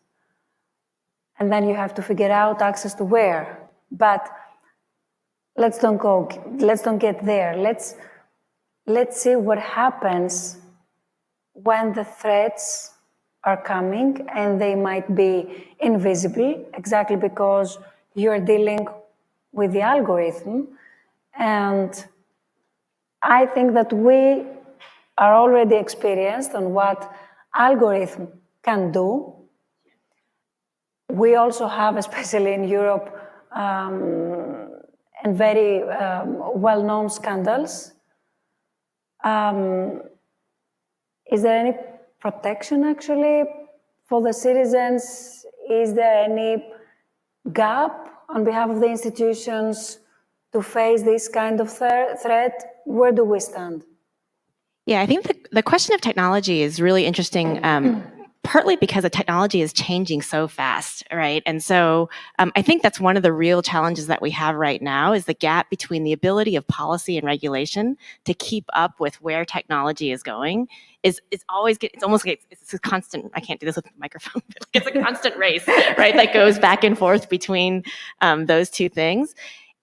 And then you have to figure out access to where. But let's don't get there. Let's see what happens when the threats are coming and they might be invisible, exactly because you're dealing with the algorithm. And I think that we are already experienced on what algorithm can do. We also have, especially in Europe, and very well-known scandals. Is there any protection actually for the citizens? Is there any gap on behalf of the institutions to face this kind of threat? Where do we stand? Yeah, I think the question of technology is really interesting, partly because the technology is changing so fast, right? And so I think that's one of the real challenges that we have right now, is the gap between the ability of policy and regulation to keep up with where technology is going. It's a constant, I can't do this with the microphone, but it's a constant race, right? That goes back and forth between those two things.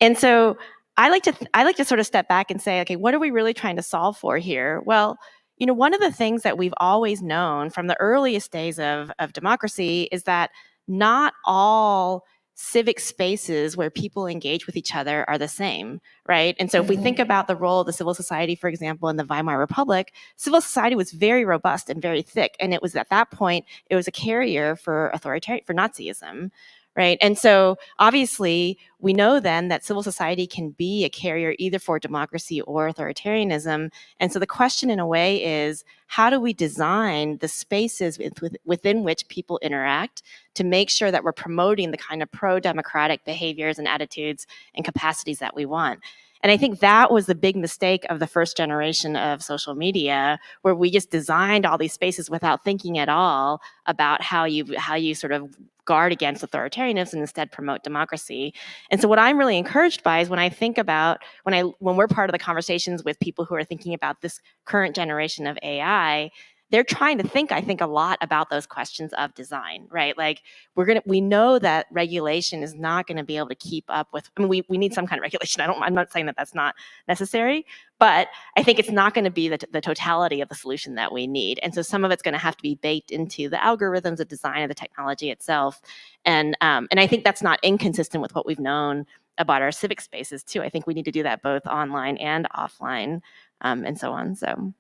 And so I like to sort of step back and say, okay, what are we really trying to solve for here? Well, one of the things that we've always known from the earliest days of democracy is that not all civic spaces where people engage with each other are the same, right? And so if we think about the role of the civil society, for example, in the Weimar Republic, civil society was very robust and very thick. And it was at that point, it was a carrier for Nazism. Right. And so obviously we know then that civil society can be a carrier either for democracy or authoritarianism. And so the question in a way is, how do we design the spaces within which people interact to make sure that we're promoting the kind of pro-democratic behaviors and attitudes and capacities that we want? And I think that was the big mistake of the first generation of social media, where we just designed all these spaces without thinking at all about how you sort of guard against authoritarianism and instead promote democracy. And so what I'm really encouraged by is when I think about, when we're part of the conversations with people who are thinking about this current generation of AI, they're trying to think, I think, a lot about those questions of design, right? Like we know that regulation is not going to be able to keep up with, I mean, we need some kind of regulation. I'm not saying that that's not necessary, but I think it's not going to be the totality of the solution that we need. And so some of it's going to have to be baked into the algorithms, the design of the technology itself. And I think that's not inconsistent with what we've known about our civic spaces too. I think we need to do that both online and offline, and so on. So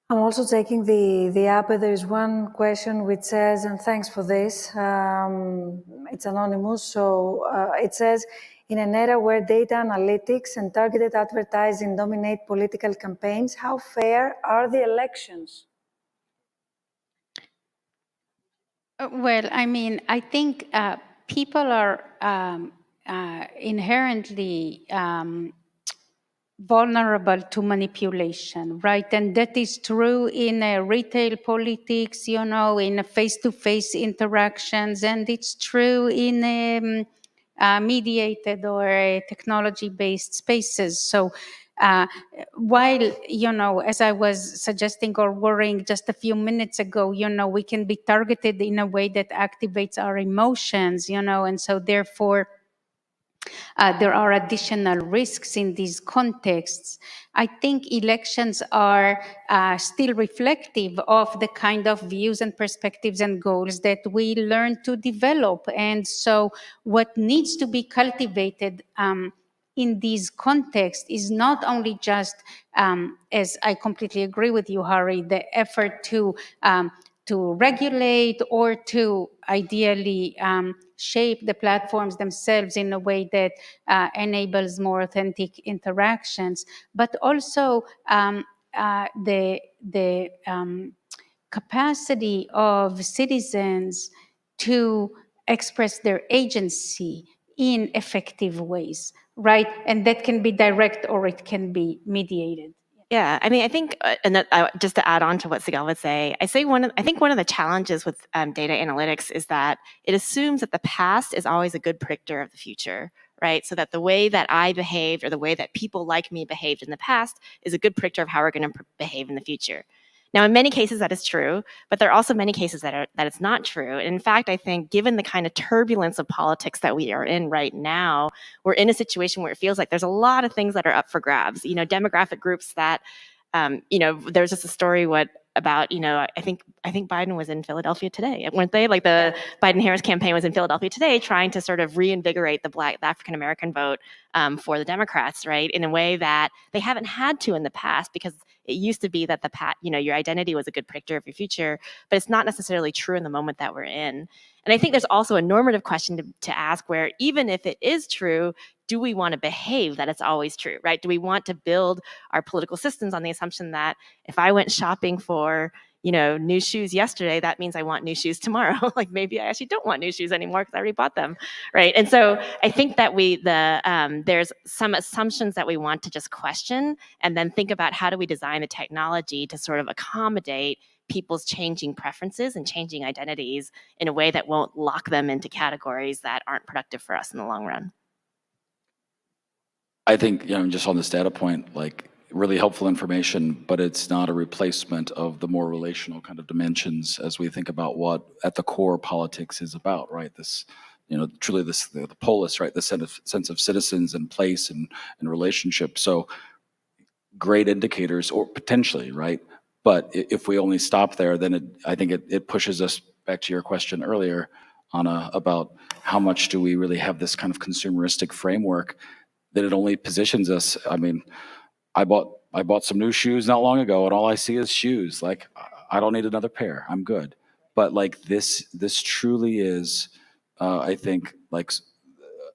I'm also taking the app. There is one question which says, and thanks for this, it's anonymous. So it says, in an era where data analytics and targeted advertising dominate political campaigns, how fair are the elections? Well, I mean, I think people are inherently vulnerable to manipulation, right? And that is true in retail politics, you know, in face-to-face interactions, and it's true in mediated or technology-based spaces. So while, you know, as I was suggesting or worrying just a few minutes ago, you know, we can be targeted in a way that activates our emotions, you know, and so therefore, there are additional risks in these contexts. I think elections are still reflective of the kind of views and perspectives and goals that we learn to develop. And so what needs to be cultivated in these contexts is not only just, as I completely agree with you, Hari, the effort to regulate or to ideally shape the platforms themselves in a way that enables more authentic interactions, but also the capacity of citizens to express their agency in effective ways, right? And that can be direct or it can be mediated. yeah, I mean, I think, just to add on to what Sigal would say, I think one of the challenges with data analytics is that it assumes that the past is always a good predictor of the future, right? So that the way that I behaved or the way that people like me behaved in the past is a good predictor of how we're going to behave in the future. Now, in many cases that is true, but there are also many cases that it's not true. And in fact, I think given the kind of turbulence of politics that we are in right now, we're in a situation where it feels like there's a lot of things that are up for grabs. You know, demographic groups that, you know, there's just a story about, you know, I think Biden was in Philadelphia today, weren't they? Like the Biden-Harris campaign was in Philadelphia today, trying to sort of reinvigorate the African-American vote for the Democrats, right? In a way that they haven't had to in the past, because it used to be that you know, your identity was a good predictor of your future, but it's not necessarily true in the moment that we're in. And I think there's also a normative question to ask where, even if it is true, do we want to behave that it's always true, right? Do we want to build our political systems on the assumption that if I went shopping for, you know, new shoes yesterday, that means I want new shoes tomorrow? Like maybe I actually don't want new shoes anymore because I already bought them, right? And so I think that there's some assumptions that we want to just question and then think about how do we design the technology to sort of accommodate people's changing preferences and changing identities in a way that won't lock them into categories that aren't productive for us in the long run. I think, you know, just on this data point, like really helpful information, but it's not a replacement of the more relational kind of dimensions as we think about what at the core politics is about, right? This, you know, truly this, the polis, right? The sense of citizens and place and relationship. So great indicators, or potentially, right? But if we only stop there, then I think it pushes us back to your question earlier, Anna, about how much do we really have this kind of consumeristic framework that it only positions us. I mean, I bought some new shoes not long ago, and all I see is shoes. Like, I don't need another pair. I'm good. But like this truly is, I think, like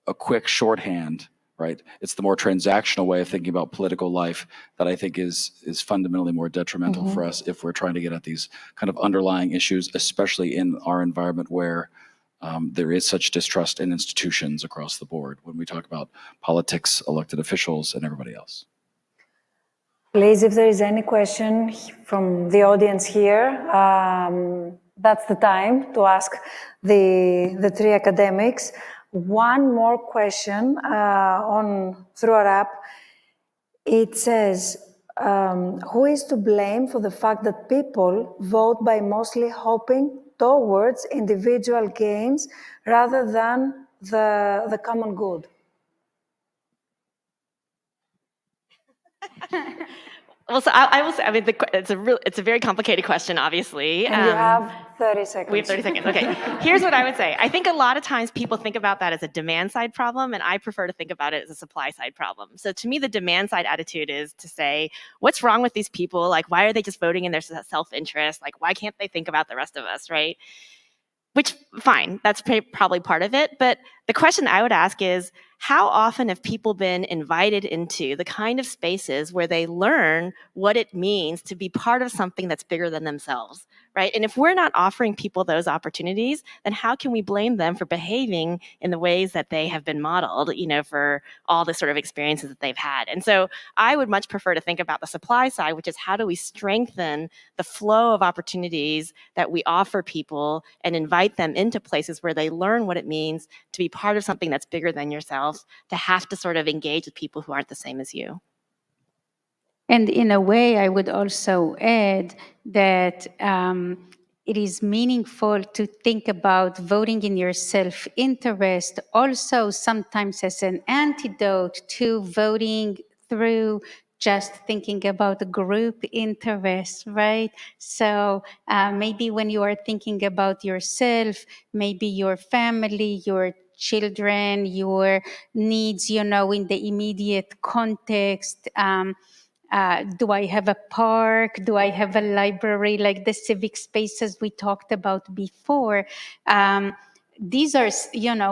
a quick shorthand, right? It's the more transactional way of thinking about political life that I think is fundamentally more detrimental for us if we're trying to get at these kind of underlying issues, especially in our environment where there is such distrust in institutions across the board when we talk about politics, elected officials, and everybody else. Please, if there is any question from the audience here, that's the time to ask the three academics. One more question through our app. It says, who is to blame for the fact that people vote by mostly hoping towards individual gains rather than the common good? Well, so I will say, I mean, it's a very complicated question, obviously. And you have 30 seconds. We have 30 seconds. Okay. Here's what I would say. I think a lot of times people think about that as a demand side problem, and I prefer to think about it as a supply side problem. So to me, the demand side attitude is to say, what's wrong with these people? Like, why are they just voting in their self-interest? Like, why can't they think about the rest of us, right? Which, fine, that's probably part of it. But the question I would ask is, how often have people been invited into the kind of spaces where they learn what it means to be part of something that's bigger than themselves, right? And if we're not offering people those opportunities, then how can we blame them for behaving in the ways that they have been modeled, for all the sort of experiences that they've had? And so I would much prefer to think about the supply side, which is how do we strengthen the flow of opportunities that we offer people and invite them into places where they learn what it means to be part of something that's bigger than yourself, to have to sort of engage with people who aren't the same as you. And in a way, I would also add that it is meaningful to think about voting in your self-interest also sometimes as an antidote to voting through just thinking about the group interest, right? So maybe when you are thinking about yourself, maybe your family, your children, your needs, in the immediate context. Do I have a park? Do I have a library, like the civic spaces we talked about before? These are,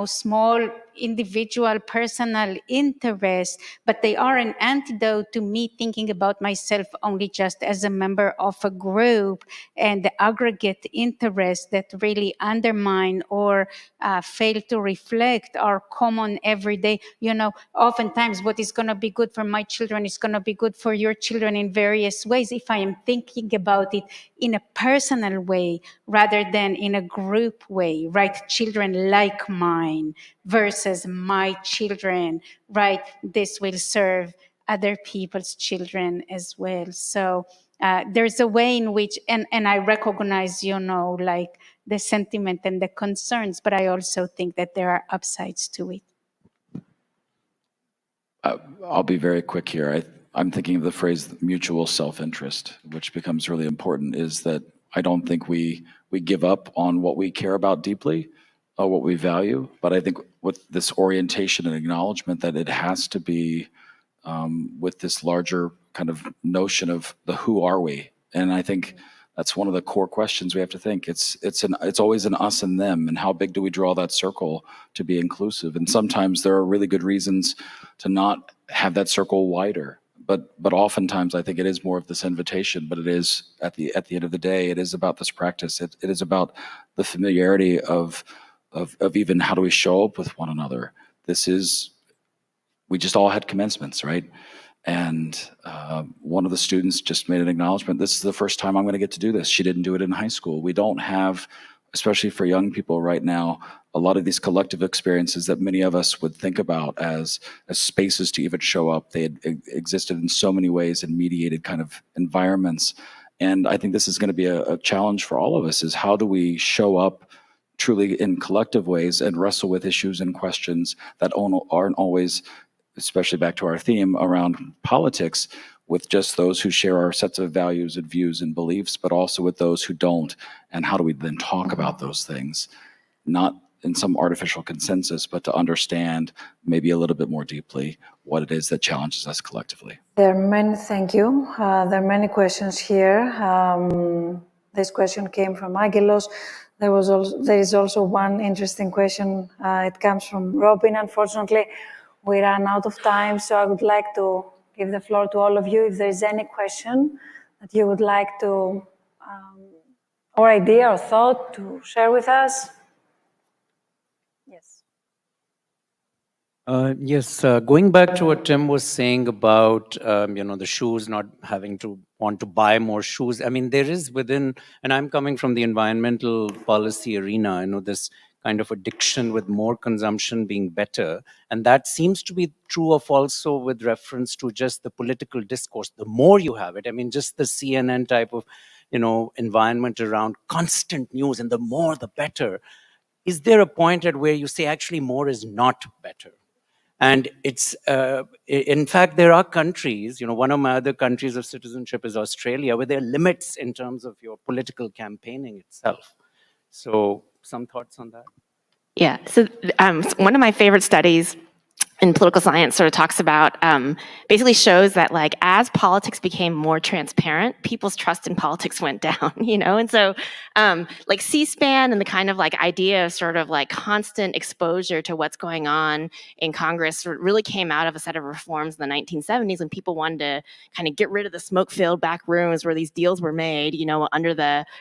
small individual personal interests, but they are an antidote to me thinking about myself only just as a member of a group, and the aggregate interests that really undermine or fail to reflect our common everyday, oftentimes what is going to be good for my children is going to be good for your children in various ways if I am thinking about it in a personal way rather than in a group way, right? Children like mine versus my children, right? This will serve other people's children as well. So there's a way in which, and I recognize, like the sentiment and the concerns, but I also think that there are upsides to it. I'll be very quick here. I'm thinking of the phrase mutual self-interest, which becomes really important, is that I don't think we give up on what we care about deeply, or what we value, but I think with this orientation and acknowledgement that it has to be with this larger kind of notion of the who are we? And I think that's one of the core questions we have to think. It's always an us and them, and how big do we draw that circle to be inclusive? And sometimes there are really good reasons to not have that circle wider. But oftentimes I think it is more of this invitation, but it is at the end of the day, it is about this practice. It is about the familiarity of even how do we show up with one another. We just all had commencements, right? And one of the students just made an acknowledgement, this is the first time I'm going to get to do this. She didn't do it in high school. We don't have, especially for young people right now, a lot of these collective experiences that many of us would think about as spaces to even show up. They had existed in so many ways in mediated kind of environments. And I think this is going to be a challenge for all of us, is how do we show up truly in collective ways and wrestle with issues and questions that aren't always, especially back to our theme around politics, with just those who share our sets of values and views and beliefs, but also with those who don't. And how do we then talk about those things? Not in some artificial consensus, but to understand maybe a little bit more deeply what it is that challenges us collectively. Thank you. There are many questions here. This question came from Agilos. There is also one interesting question. It comes from Robin. Unfortunately, we ran out of time, so I would like to give the floor to all of you. If there is any question that you would like to, or idea or thought to share with us. Yes. Yes, going back to what Tim was saying about, the shoes, not having to want to buy more shoes. I mean, there is within, and I'm coming from the environmental policy arena, this kind of addiction with more consumption being better. And that seems to be true of also with reference to just the political discourse. The more you have it, I mean, just the CNN type of, environment around constant news, and the more the better. Is there a point at where you say actually more is not better? And it's, in fact, there are countries, one of my other countries of citizenship is Australia, where there are limits in terms of your political campaigning itself. So some thoughts on that? Yeah, so one of my favorite studies in political science sort of talks about, basically shows that like as politics became more transparent, people's trust in politics went down, and so like C-SPAN and the kind of like idea of sort of like constant exposure to what's going on in Congress really came out of a set of reforms in the 1970s when people wanted to kind of get rid of the smoke-filled back rooms where these deals were made,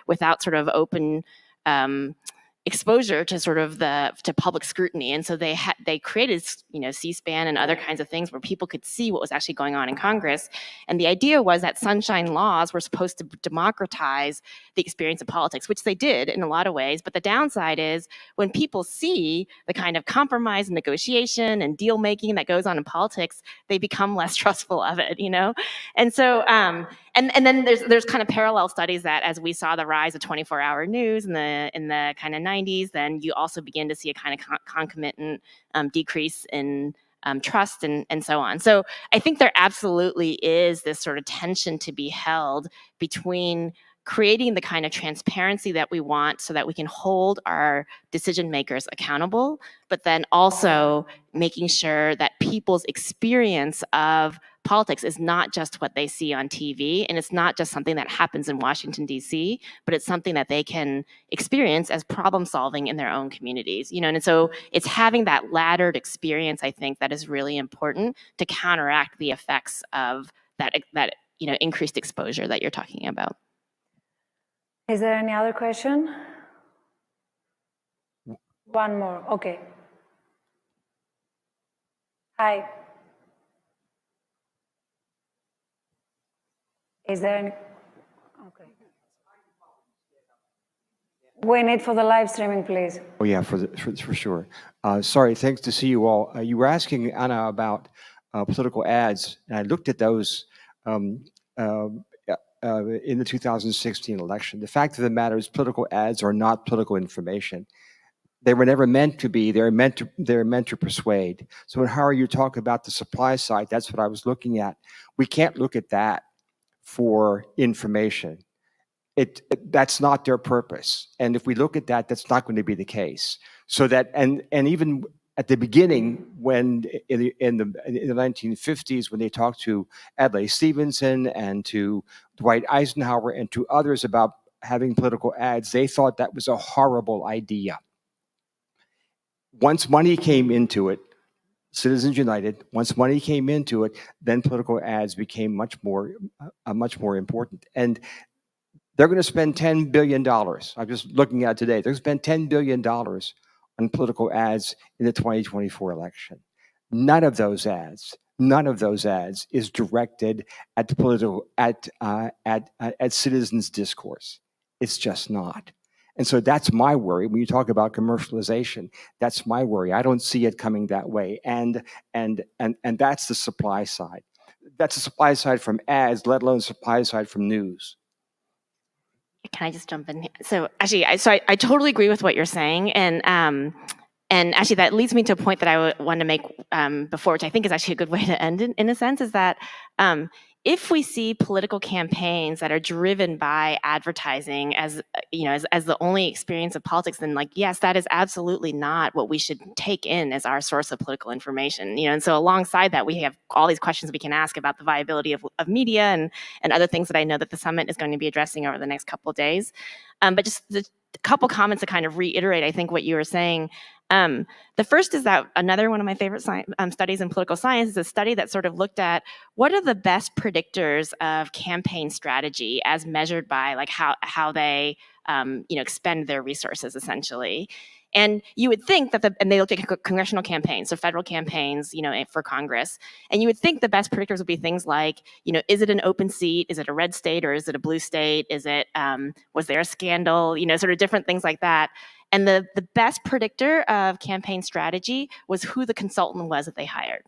without sort of open exposure to sort of to public scrutiny. And so they created, C-SPAN and other kinds of things where people could see what was actually going on in Congress. And the idea was that sunshine laws were supposed to democratize the experience of politics, which they did in a lot of ways. But the downside is when people see the kind of compromise and negotiation and deal making that goes on in politics, they become less trustful of it, And so, and then there's kind of parallel studies that as we saw the rise of 24-hour news in the kind of 90s, then you also begin to see a kind of concomitant decrease in trust and so on. So I think there absolutely is this sort of tension to be held between creating the kind of transparency that we want so that we can hold our decision makers accountable, but then also making sure that people's experience of politics is not just what they see on TV, and it's not just something that happens in Washington, D.C., but it's something that they can experience as problem solving in their own communities, and so it's having that laddered experience, I think, that is really important to counteract the effects of that increased exposure that you're talking about. Is there any other question? One more, okay. Hi. Is there any? Okay. We need for the live streaming, please. Oh yeah, for sure. Sorry, thanks to see you all. You were asking Anna about political ads, and I looked at those in the 2016 election. The fact of the matter is, political ads are not political information. They were never meant to be. They're meant to persuade. So when Howard, you talk about the supply side, that's what I was looking at. We can't look at that for information. That's not their purpose. And if we look at that, that's not going to be the case. So that, and even at the beginning, when in the 1950s, when they talked to Adlai Stevenson and to Dwight Eisenhower and to others about having political ads, they thought that was a horrible idea. Once money came into it, Citizens United, once money came into it, then political ads became much more important. And they're going to spend $10 billion. I'm just looking at it today. They're going to spend $10 billion on political ads in the 2024 election. None of those ads is directed at the political, at citizens' discourse. It's just not. And so that's my worry. When you talk about commercialization, that's my worry. I don't see it coming that way. And that's the supply side. That's the supply side from ads, let alone supply side from news. Can I just jump in here? So actually, I totally agree with what you're saying, and actually that leads me to a point that I wanted to make before, which I think is actually a good way to end in a sense, is that if we see political campaigns that are driven by advertising as the only experience of politics, then yes, that is absolutely not what we should take in as our source of political information. And so alongside that, we have all these questions we can ask about the viability of media and other things that I know that the summit is going to be addressing over the next couple of days. But just a couple comments to kind of reiterate, I think, what you were saying. The first is that another one of my favorite studies in political science is a study that sort of looked at what are the best predictors of campaign strategy as measured by how they expend their resources, essentially. And you would think that and they looked at congressional campaigns, so federal campaigns, for Congress. And you would think the best predictors would be things like, is it an open seat? Is it a red state or is it a blue state? Is it, was there a scandal? Sort of different things like that. And the best predictor of campaign strategy was who the consultant was that they hired.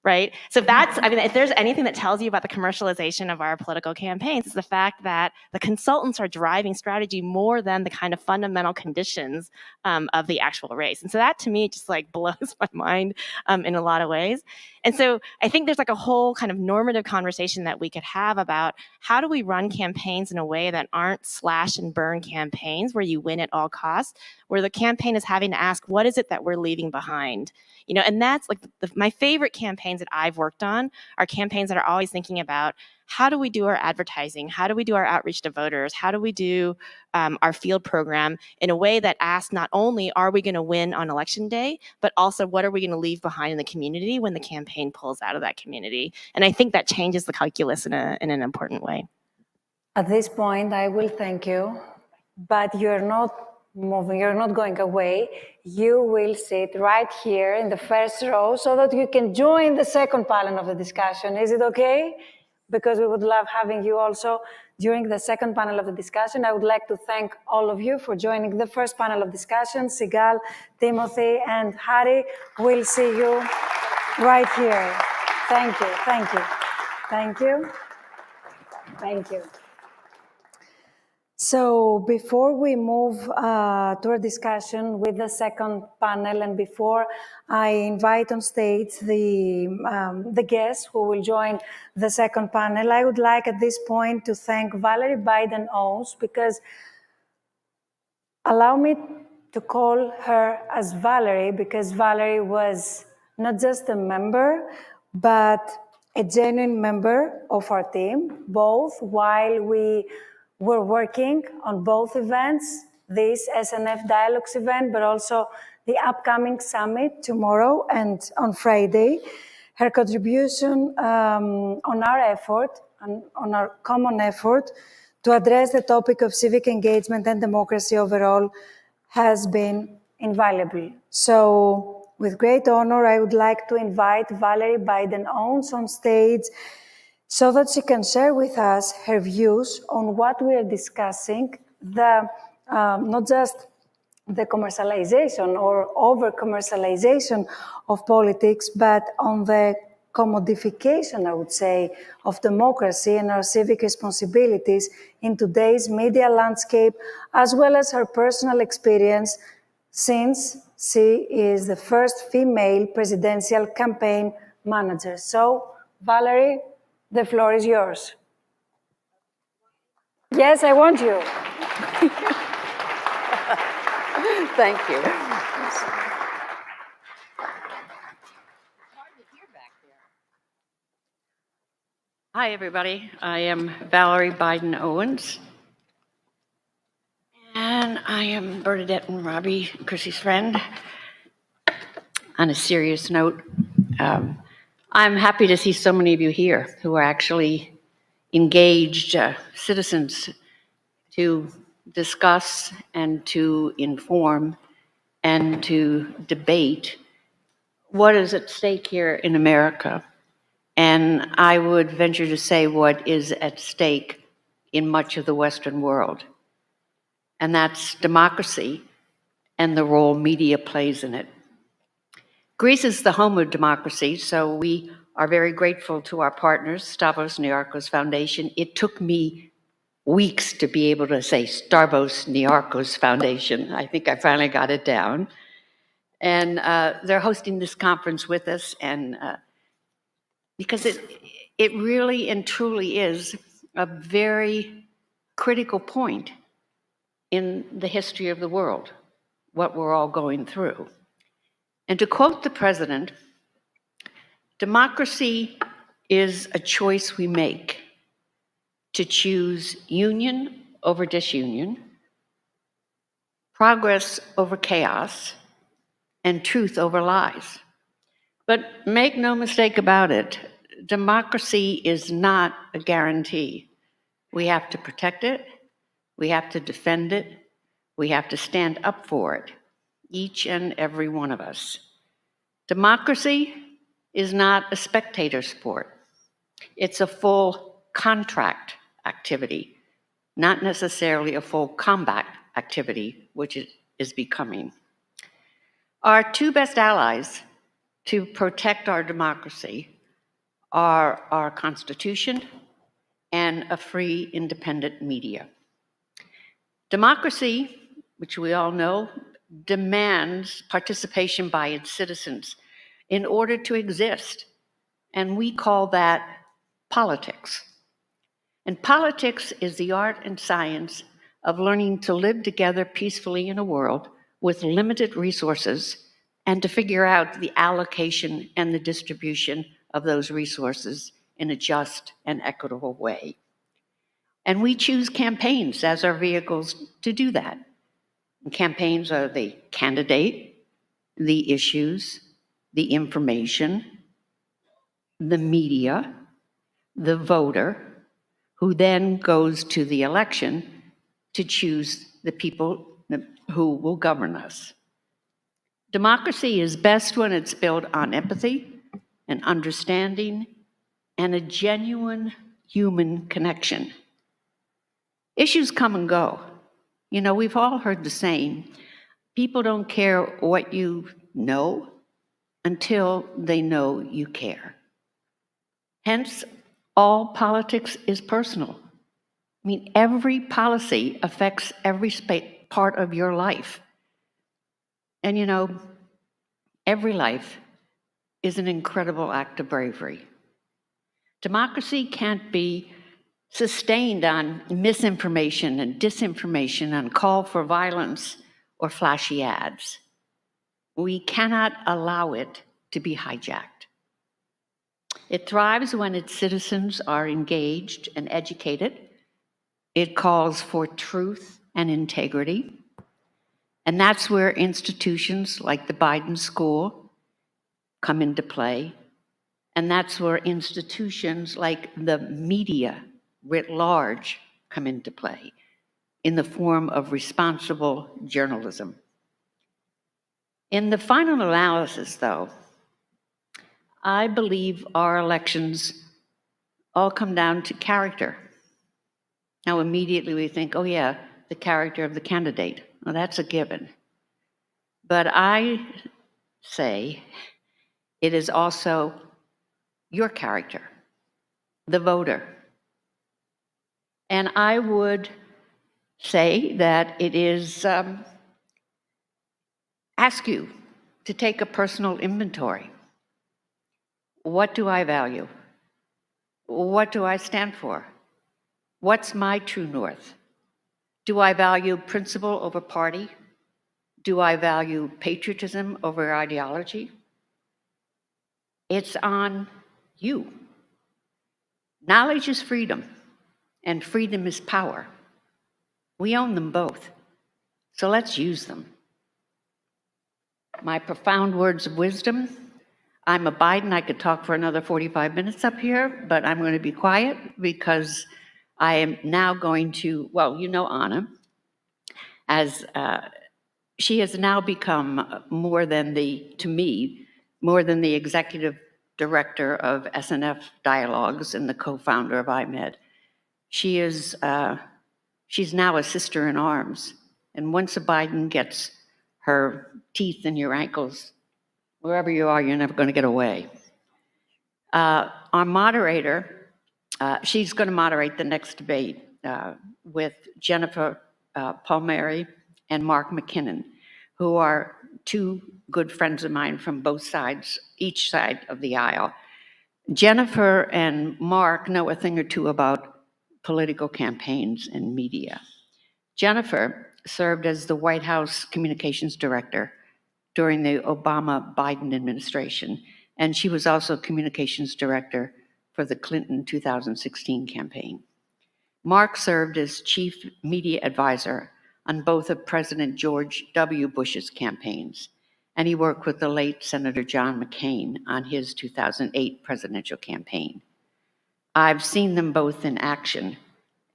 Right? So that's, I mean, if there's anything that tells you about the commercialization of our political campaigns, it's the fact that the consultants are driving strategy more than the kind of fundamental conditions of the actual race. And so that to me just like blows my mind in a lot of ways. And so I think there's like a whole kind of normative conversation that we could have about how do we run campaigns in a way that aren't slash and burn campaigns where you win at all costs, where the campaign is having to ask, what is it that we're leaving behind? You know, and that's like my favorite campaigns that I've worked on are campaigns that are always thinking about how do we do our advertising? How do we do our outreach to voters? How do we do our field program in a way that asks not only are we going to win on election day, but also what are we going to leave behind in the community when the campaign pulls out of that community? And I think that changes the calculus in an important way. At this point, I will thank you, but you're not moving, you're not going away. You will sit right here in the first row so that you can join the second panel of the discussion. Is it okay? Because we would love having you also during the second panel of the discussion. I would like to thank all of you for joining the first panel of discussion. Sigal, Timothy, and Harry, we'll see you right here. Thank you, thank you, thank you, thank you. So before we move to our discussion with the second panel, and before I invite on stage the guests who will join the second panel, I would like at this point to thank Valerie Biden-Owens, because allow me to call her as Valerie, because Valerie was not just a member, but a genuine member of our team, both while we were working on both events, this SNF Dialogues event, but also the upcoming summit tomorrow and on Friday. Her contribution on our effort, on our common effort to address the topic of civic engagement and democracy overall has been invaluable. So with great honor, I would like to invite Valerie Biden-Owens on stage so that she can share with us her views on what we are discussing, not just the commercialization or over-commercialization of politics, but on the commodification, I would say, of democracy and our civic responsibilities in today's media landscape, as well as her personal experience since she is the first female presidential campaign manager. So, Valerie, the floor is yours. Yes, I want you. Thank you. Hi, everybody. I am Valerie Biden-Owens. And I am Bernadette and Robbie, Chrissy's friend. On a serious note, I'm happy to see so many of you here who are actually engaged citizens to discuss and to inform and to debate what is at stake here in America. And I would venture to say what is at stake in much of the Western world. And that's democracy and the role media plays in it. Greece is the home of democracy, so we are very grateful to our partners, Stavros Niarchos Foundation. It took me weeks to be able to say Stavros Niarchos Foundation. I think I finally got it down. And they're hosting this conference with us, and because it really and truly is a very critical point in the history of the world, what we're all going through. And to quote the president, democracy is a choice we make to choose union over disunion, progress over chaos, and truth over lies. But make no mistake about it, democracy is not a guarantee. We have to protect it, we have to defend it, we have to stand up for it, each and every one of us. Democracy is not a spectator sport. It's a full contract activity, not necessarily a full combat activity, which is becoming. Our two best allies to protect our democracy are our Constitution and a free, independent media. Democracy, which we all know, demands participation by its citizens in order to exist, and we call that politics. And politics is the art and science of learning to live together peacefully in a world with limited resources and to figure out the allocation and the distribution of those resources in a just and equitable way. And we choose campaigns as our vehicles to do that. And campaigns are the candidate, the issues, the information, the media, the voter, who then goes to the election to choose the people who will govern us. Democracy is best when it's built on empathy and understanding and a genuine human connection. Issues come and go. You know, we've all heard the saying, people don't care what you know until they know you care. Hence, all politics is personal. I mean, every policy affects every part of your life. And you know, every life is an incredible act of bravery. Democracy can't be sustained on misinformation and disinformation, on call for violence or flashy ads. We cannot allow it to be hijacked. It thrives when its citizens are engaged and educated. It calls for truth and integrity. And that's where institutions like the Biden School come into play. And that's where institutions like the media writ large come into play in the form of responsible journalism. In the final analysis, though, I believe our elections all come down to character. Now, immediately we think, oh yeah, the character of the candidate. Well, that's a given. But I say it is also your character, the voter. And I would say that it is ask you to take a personal inventory. What do I value? What do I stand for? What's my true north? Do I value principle over party? Do I value patriotism over ideology? It's on you. Knowledge is freedom, and freedom is power. We own them both, so let's use them. My profound words of wisdom. I'm a Biden. I could talk for another 45 minutes up here, but I'm going to be quiet because I am now going to, well, you know Anna, as she has now become more than to me, more than the executive director of SNF Dialogues and the co-founder of IMED. She's now a sister in arms. And once a Biden gets her teeth in your ankles, wherever you are, you're never going to get away. Our moderator, she's going to moderate the next debate with Jennifer Palmieri and Mark McKinnon, who are two good friends of mine from both sides, each side of the aisle. Jennifer and Mark know a thing or two about political campaigns and media. Jennifer served as the White House communications director during the Obama-Biden administration, and she was also communications director for the Clinton 2016 campaign. Mark served as chief media advisor on both of President George W. Bush's campaigns, and he worked with the late Senator John McCain on his 2008 presidential campaign. I've seen them both in action,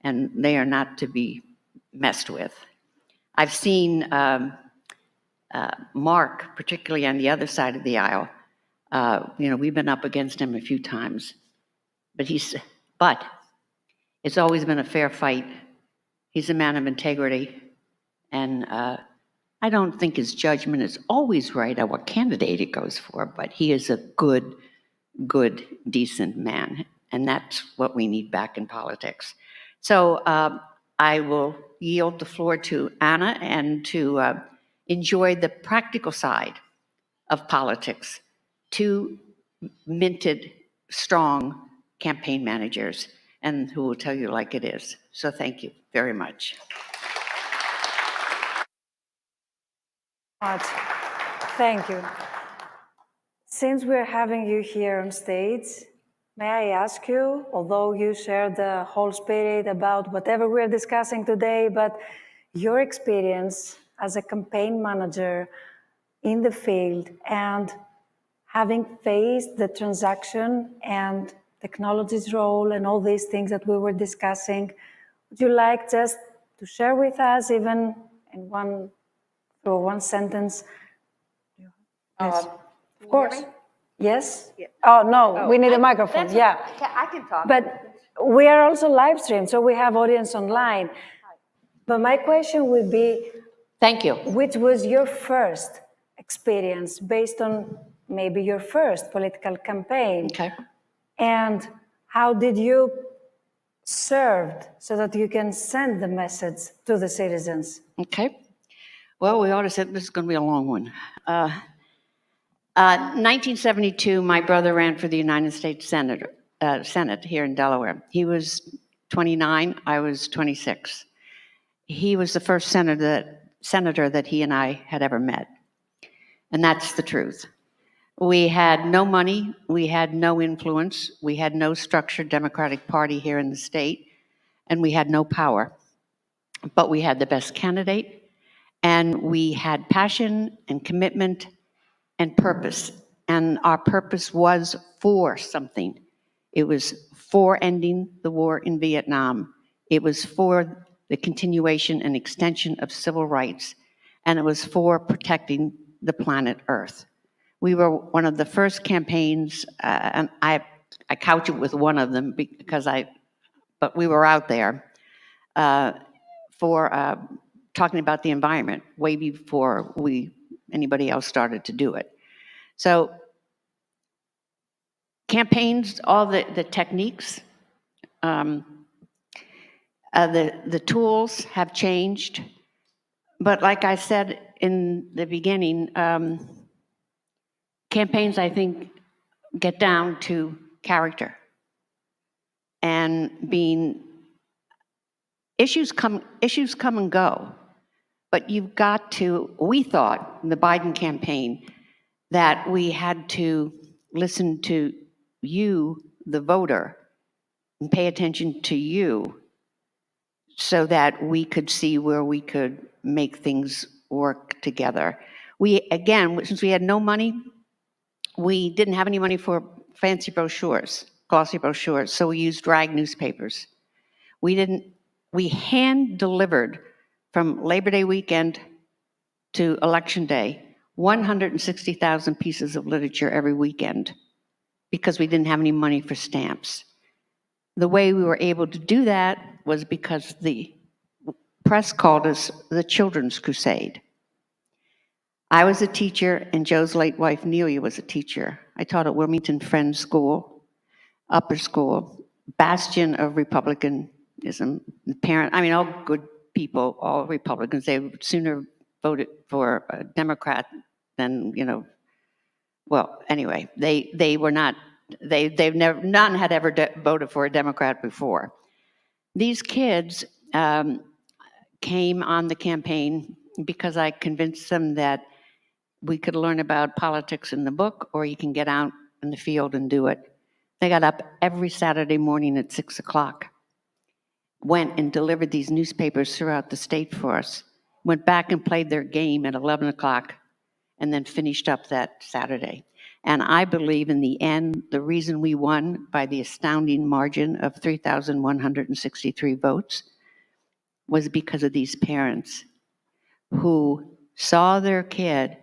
and they are not to be messed with. I've seen Mark, particularly on the other side of the aisle. We've been up against him a few times, but it's always been a fair fight. He's a man of integrity, and I don't think his judgment is always right on what candidate he goes for, but he is a good, decent man. And that's what we need back in politics. So I will yield the floor to Anna and to enjoy the practical side of politics. Two minted, strong campaign managers, and who will tell you like it is. So thank you very much. Thank you. Since we're having you here on stage, may I ask you, although you shared the whole spirit about whatever we're discussing today, but your experience as a campaign manager in the field and having faced the transaction and technology's role and all these things that we were discussing, would you like just to share with us, even in one sentence? Yes. Of course. Yes? Oh, no, we need a microphone, yeah. I can talk. But we are also live streamed, so we have audience online. But my question would be, Thank you. which was your first experience based on maybe your first political campaign? Okay. And how did you serve so that you can send the message to the citizens? Okay. Well, we ought to say this is going to be a long one. 1972, my brother ran for the United States Senate here in Delaware. He was 29, I was 26. He was the first senator that he and I had ever met. And that's the truth. We had no money, we had no influence, we had no structured Democratic Party here in the state, and we had no power. But we had the best candidate, and we had passion and commitment and purpose. And our purpose was for something. It was for ending the war in Vietnam. It was for the continuation and extension of civil rights. And it was for protecting the planet Earth. We were one of the first campaigns, and I couch it with one of them but we were out there for talking about the environment way before anybody else started to do it. So campaigns, all the techniques, the tools have changed. But like I said in the beginning, campaigns, I think, get down to character and being issues come and go. But you've got to, we thought in the Biden campaign that we had to listen to you, the voter, and pay attention to you so that we could see where we could make things work together. Again, since we had no money, we didn't have any money for fancy brochures, glossy brochures, so we used rag newspapers. We hand-delivered from Labor Day weekend to Election Day, 160,000 pieces of literature every weekend because we didn't have any money for stamps. The way we were able to do that was because the press called us the Children's Crusade. I was a teacher, and Joe's late wife, Nelia, was a teacher. I taught at Wilmington Friends School, upper school, bastion of Republicanism. All good people, all Republicans, they would sooner voted for a Democrat than, well, anyway, they were not, they've never, none had ever voted for a Democrat before. These kids came on the campaign because I convinced them that we could learn about politics in the book, or you can get out in the field and do it. They got up every Saturday morning at 6 o'clock, went and delivered these newspapers throughout the state for us, went back and played their game at 11 o'clock, and then finished up that Saturday. And I believe in the end, the reason we won by the astounding margin of 3,163 votes was because of these parents who saw their kid,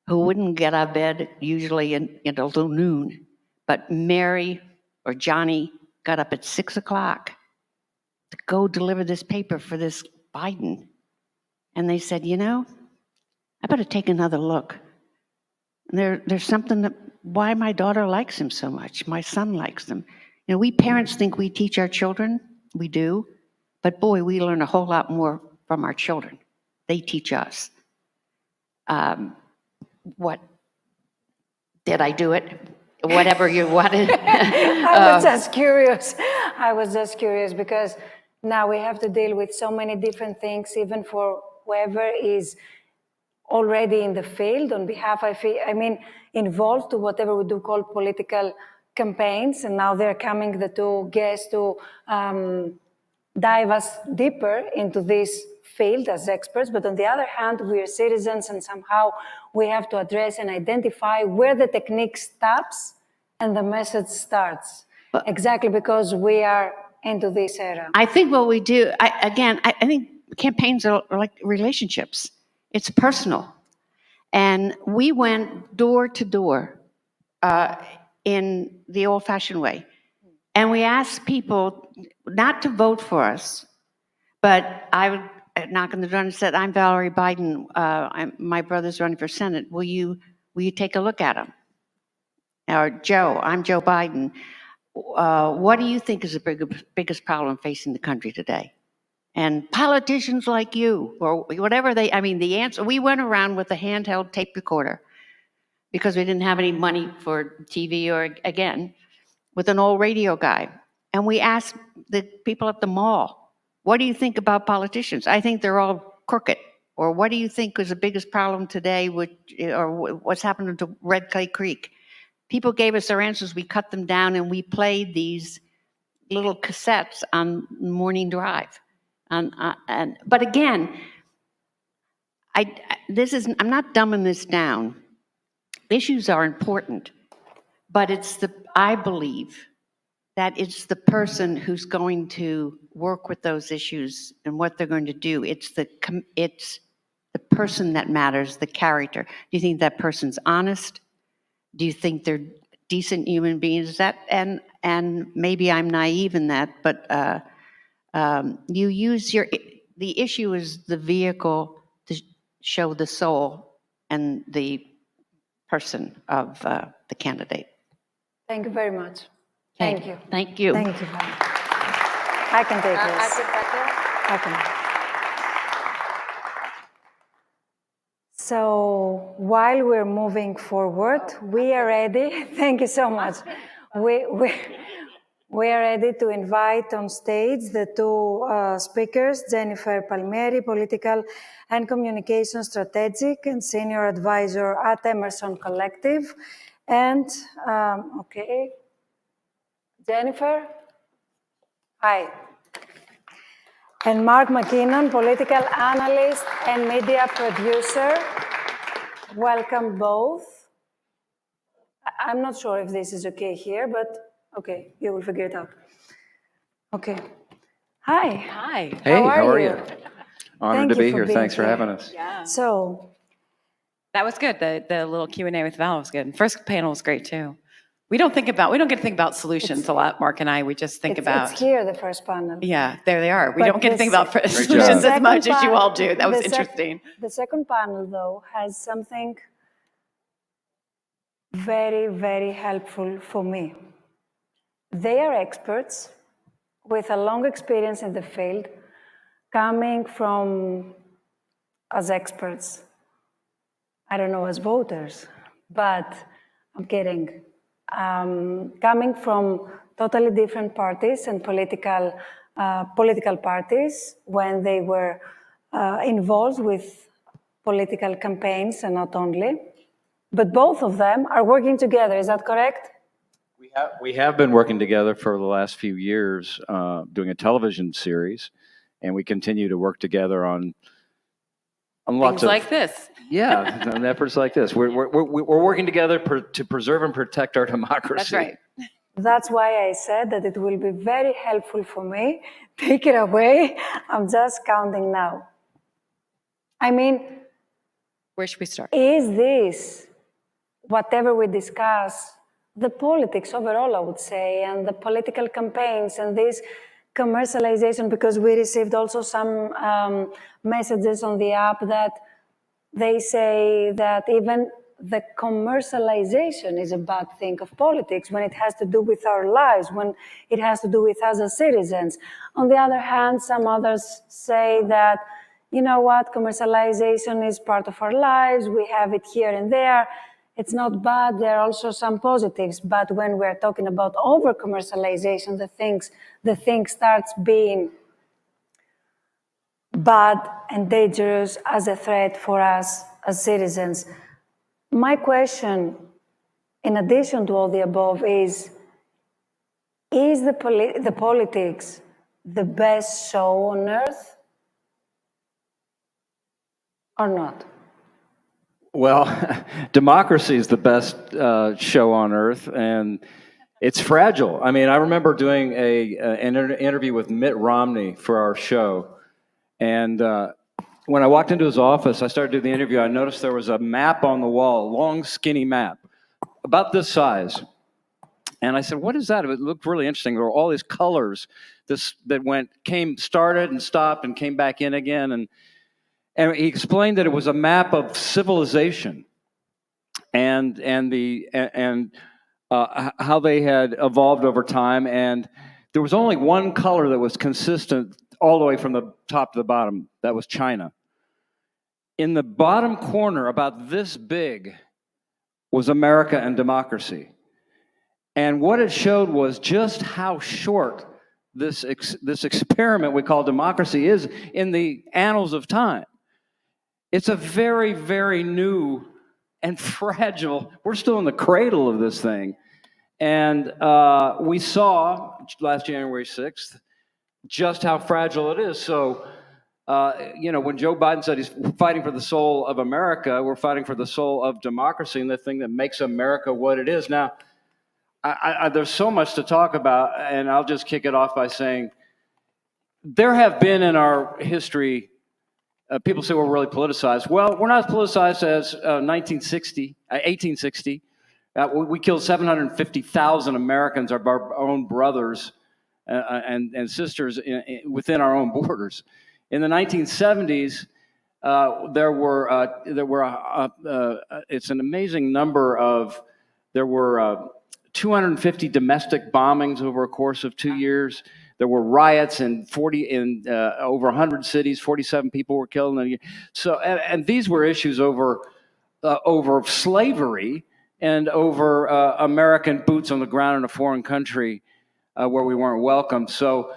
who wouldn't get out of bed usually until noon, but Mary or Johnny got up at 6 o'clock to go deliver this paper for this Biden. And they said, I better take another look. And there's something that, why my daughter likes him so much, my son likes him. You know, we parents think we teach our children, we do, but boy, we learn a whole lot more from our children. They teach us. What, did I do it? Whatever you wanted. I was just curious. I was just curious because now we have to deal with so many different things, even for whoever is already in the field on behalf, involved to whatever we do call political campaigns. And now they're coming, the two guests, to dive us deeper into this field as experts. But on the other hand, we are citizens, and somehow we have to address and identify where the technique stops and the message starts. Exactly because we are into this era. I think what we do, I think campaigns are like relationships. It's personal. And we went door to door in the old-fashioned way. And we asked people not to vote for us, but I would knock on the door and said, I'm Valerie Biden. My brother's running for Senate. Will you take a look at him? Or Joe, I'm Joe Biden. What do you think is the biggest problem facing the country today? And politicians like you, or whatever the answer, we went around with a handheld tape recorder because we didn't have any money for TV or, again, with an old radio guy. And we asked the people at the mall, what do you think about politicians? I think they're all crooked. Or what do you think is the biggest problem today or what's happening to Red Clay Creek? People gave us their answers, we cut them down, and we played these little cassettes on morning drive. But again, I'm not dumbing this down. Issues are important, but I believe that it's the person who's going to work with those issues and what they're going to do. It's the person that matters, the character. Do you think that person's honest? Do you think they're decent human beings? And maybe I'm naive in that, but you use the issue is the vehicle to show the soul and the person of the candidate. Thank you very much. Thank you. Thank you. Thank you. I can take this. I can. So while we're moving forward, we are ready. Thank you so much. We are ready to invite on stage the two speakers, Jennifer Palmieri, Political and Communication Strategic and Senior Advisor at Emerson Collective. And, Jennifer, hi. And Mark McKinnon, Political Analyst and Media Producer. Welcome both. I'm not sure if this is okay here, but okay, you will figure it out. Okay. Hi. Hi. Hey, how are you? Honored to be here. Thanks for having us. Yeah. So that was good. The little Q&A with Val was good. First panel was great too. We don't get to think about solutions a lot, Mark and I. We just think about. It's here, the first panel. Yeah, there they are. We don't get to think about solutions as much as you all do. That was interesting. The second panel, though, has something very, very helpful for me. They are experts with a long experience in the field, coming from, as experts, I don't know, as voters, but I'm kidding. Coming from totally different parties and political parties when they were involved with political campaigns and not only. But both of them are working together, is that correct? We have been working together for the last few years, doing a television series, and we continue to work together on lots Things like this. Yeah, on efforts like this. We're working together to preserve and protect our democracy. That's right. That's why I said that it will be very helpful for me. Take it away. I'm just counting now. I mean, where should we start? Is this, whatever we discuss, the politics overall, I would say, and the political campaigns and this commercialization, because we received also some messages on the app that they say that even the commercialization is a bad thing of politics when it has to do with our lives, when it has to do with us as citizens. On the other hand, some others say that, you know what, commercialization is part of our lives, we have it here and there, it's not bad, there are also some positives, but when we're talking about over-commercialization, the thing starts being bad and dangerous as a threat for us as citizens. My question, in addition to all the above, is the politics the best show on earth or not? Well, democracy is the best show on earth, and it's fragile. I mean, I remember doing an interview with Mitt Romney for our show, and when I walked into his office, I started doing the interview, I noticed there was a map on the wall, a long, skinny map, about this size. And I said, what is that? It looked really interesting. There were all these colors that started and stopped and came back in again. And he explained that it was a map of civilization and how they had evolved over time. And there was only one color that was consistent all the way from the top to the bottom. That was China. In the bottom corner, about this big, was America and democracy. And what it showed was just how short this experiment we call democracy is in the annals of time. It's a very, very new and fragile, we're still in the cradle of this thing. And we saw last January 6th just how fragile it is. So, when Joe Biden said he's fighting for the soul of America, we're fighting for the soul of democracy and the thing that makes America what it is. Now, there's so much to talk about, and I'll just kick it off by saying there have been in our history, people say we're really politicized. Well, we're not as politicized as 1860. We killed 750,000 Americans, our own brothers and sisters within our own borders. In the 1970s, it's an amazing number of, there were 250 domestic bombings over a course of 2 years. There were riots in over 100 cities. 47 people were killed. And these were issues over slavery and over American boots on the ground in a foreign country where we weren't welcome. So,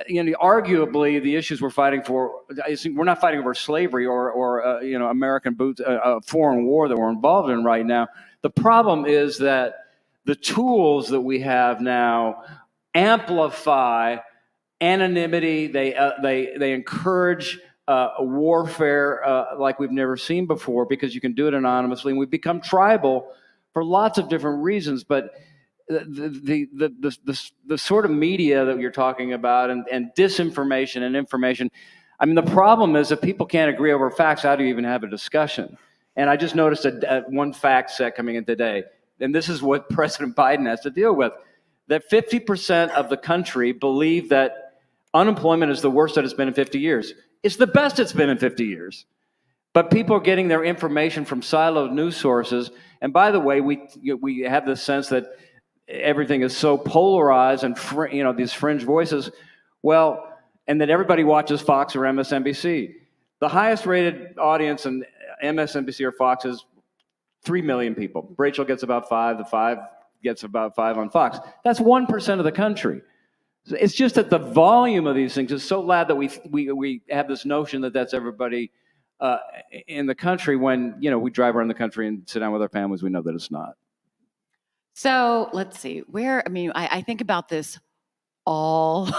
arguably, the issues we're fighting for, we're not fighting over slavery or American boots, a foreign war that we're involved in right now. The problem is that the tools that we have now amplify anonymity. They encourage warfare like we've never seen before because you can do it anonymously, and we've become tribal for lots of different reasons. But the sort of media that you're talking about and disinformation and information, I mean, the problem is if people can't agree over facts, how do you even have a discussion? And I just noticed one fact set coming in today, and this is what President Biden has to deal with, that 50% of the country believe that unemployment is the worst that it's been in 50 years. It's the best it's been in 50 years. But people are getting their information from siloed news sources. And by the way, we have this sense that everything is so polarized and these fringe voices. Well, and that everybody watches Fox or MSNBC. The highest rated audience in MSNBC or Fox is 3 million people. Rachel gets about 5. The 5 gets about 5 on Fox. That's 1% of the country. It's just that the volume of these things is so loud that we have this notion that that's everybody in the country. When we drive around the country and sit down with our families, we know that it's not. So let's see. I think about this all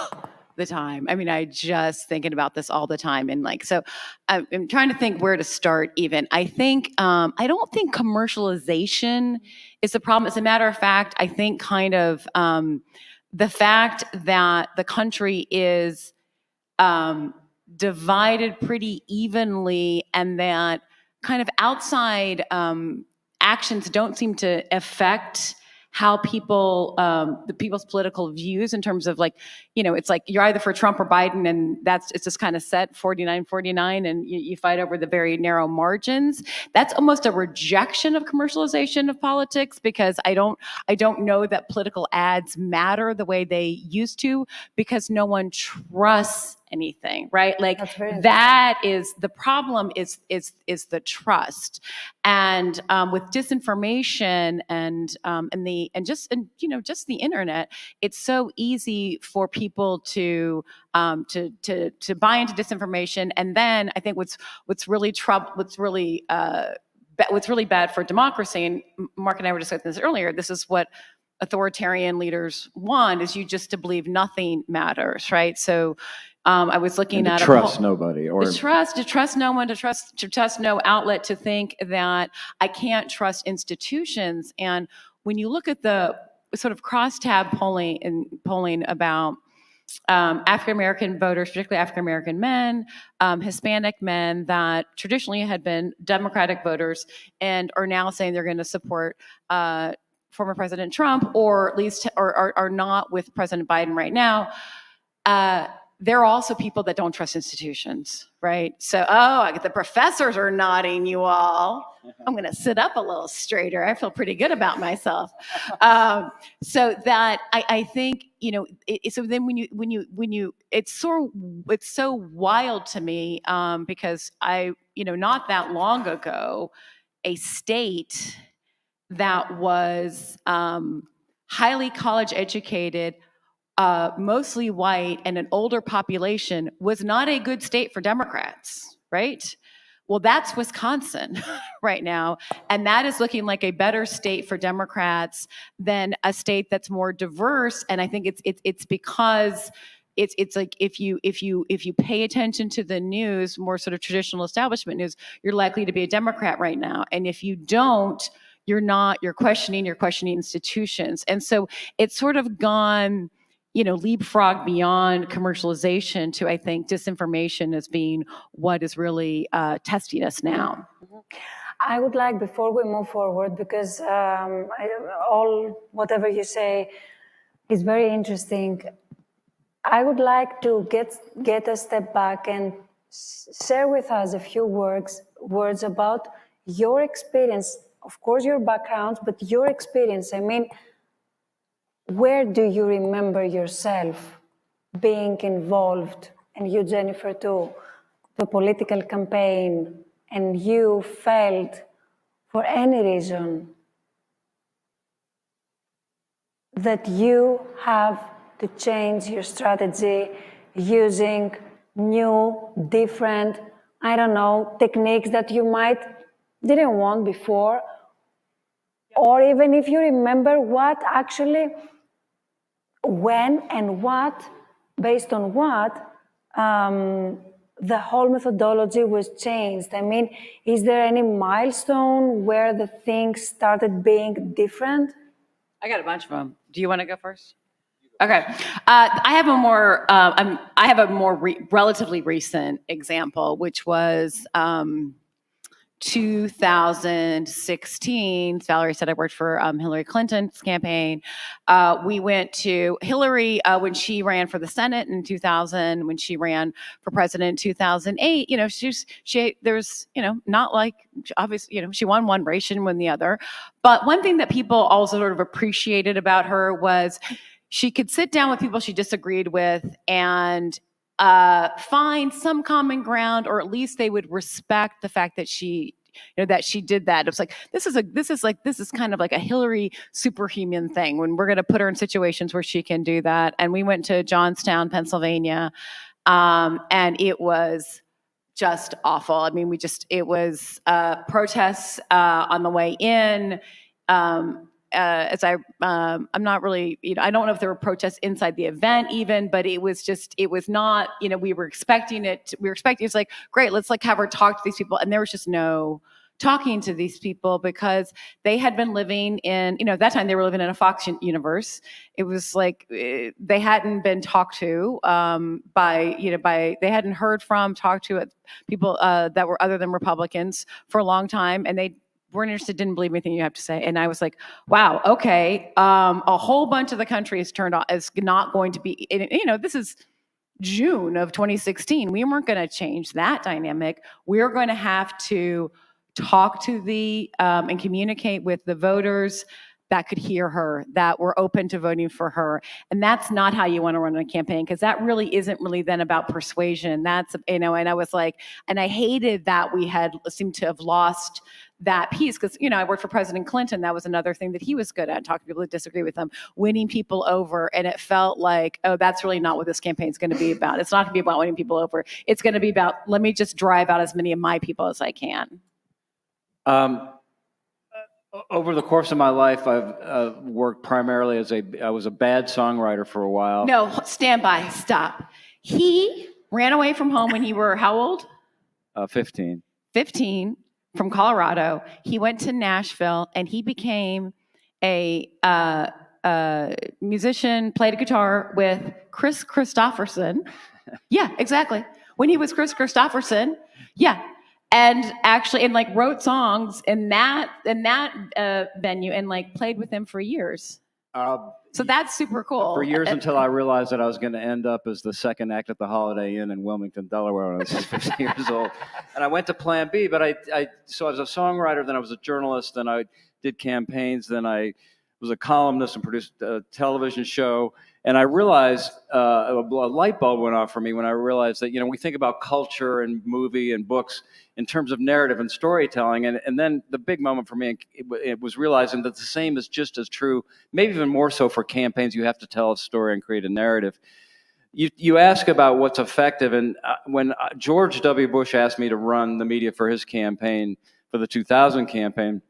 the time. I mean, I just thinking about this all the time. And so I'm trying to think where to start even. I think, I don't think commercialization is the problem. As a matter of fact, I think kind of the fact that the country is divided pretty evenly and that kind of outside actions don't seem to affect how people, the people's political views in terms of like, it's like you're either for Trump or Biden, and it's just kind of set 49-49, and you fight over the very narrow margins. That's almost a rejection of commercialization of politics, because I don't know that political ads matter the way they used to, because no one trusts anything, right? Like that is the problem, is the trust. And with disinformation and just the internet, it's so easy for people to buy into disinformation. And then I think what's really bad for democracy, and Mark and I were discussing this earlier, this is what authoritarian leaders want, is you just to believe nothing matters, right? So I was looking at trust nobody, or to trust no one, to trust no outlet, to think that I can't trust institutions. And when you look at the sort of crosstab polling about African American voters, particularly African American men, Hispanic men that traditionally had been Democratic voters and are now saying they're going to support former President Trump, or at least are not with President Biden right now. There are also people that don't trust institutions, right? So, the professors are nodding, you all. I'm going to sit up a little straighter. I feel pretty good about myself. So that I think, so then when you, it's so wild to me, because not that long ago, a state that was highly college educated, mostly white, and an older population was not a good state for Democrats, right? Well, that's Wisconsin right now. And that is looking like a better state for Democrats than a state that's more diverse. And I think it's because it's like if you pay attention to the news, more sort of traditional establishment news, you're likely to be a Democrat right now. And if you don't, you're questioning institutions. And so it's sort of gone, leapfrog beyond commercialization to, I think, disinformation as being what is really testing us now. I would like, before we move forward, because whatever you say is very interesting, I would like to get a step back and share with us a few words about your experience, of course your background, but your experience. I mean, where do you remember yourself being involved, and you, Jennifer, too, the political campaign, and you felt, for any reason, that you have to change your strategy using new, different, techniques that you might didn't want before? Or even if you remember what actually, when and what, based on what, the whole methodology was changed. I mean, is there any milestone where the things started being different? I got a bunch of them. Do you want to go first? Okay. I have a more relatively recent example, which was 2016, Valerie said I worked for Hillary Clinton's campaign. We went to Hillary when she ran for the Senate in 2000, when she ran for president in 2008. There's not like, obviously, she won one race, she didn't win the other. But one thing that people also sort of appreciated about her was she could sit down with people she disagreed with and find some common ground, or at least they would respect the fact that she did that. It was like, this is kind of like a Hillary superhuman thing, when we're going to put her in situations where she can do that. And we went to Johnstown, Pennsylvania, and it was just awful. I mean, it was protests on the way in. I'm not really, I don't know if there were protests inside the event even, but it was not, we were expecting it's like, great, let's have her talk to these people. And there was just no talking to these people, because they had been living in, at that time they were living in a Fox universe. It was like, they hadn't been talked to they hadn't heard from, talked to people that were other than Republicans for a long time. And they weren't interested, didn't believe anything you have to say. And I was like, wow, okay, a whole bunch of the country is turned off, is not going to be, this is June of 2016. We weren't going to change that dynamic. We're going to have to talk to and communicate with the voters that could hear her, that were open to voting for her. And that's not how you want to run a campaign, because that really isn't really then about persuasion. That's, and I was like, and I hated that we had seemed to have lost that piece, because, I worked for President Clinton. That was another thing that he was good at, talking to people who disagree with him, winning people over. And it felt like, oh, that's really not what this campaign is going to be about. It's not going to be about winning people over. It's going to be about, let me just drive out as many of my people as I can. Over the course of my life, I've worked primarily I was a bad songwriter for a while. No, stand by, stop. He ran away from home when you were how old? 15. 15, from Colorado. He went to Nashville and he became a musician, played a guitar with Chris Christopherson. Yeah, exactly. When he was Chris Christopherson, yeah. And actually, wrote songs in that venue, and played with him for years. So that's super cool. For years, until I realized that I was going to end up as the second act at the Holiday Inn in Wilmington, Delaware, when I was 15 years old. And I went to Plan B, but so I was a songwriter, then I was a journalist, then I did campaigns, then I was a columnist and produced a television show. And I realized a light bulb went off for me when I realized that, we think about culture and movie and books in terms of narrative and storytelling. And then the big moment for me, it was realizing that the same is just as true, maybe even more so for campaigns. You have to tell a story and create a narrative. You ask about what's effective. And when George W. Bush asked me to run the media for his campaign, for the 2000 campaign,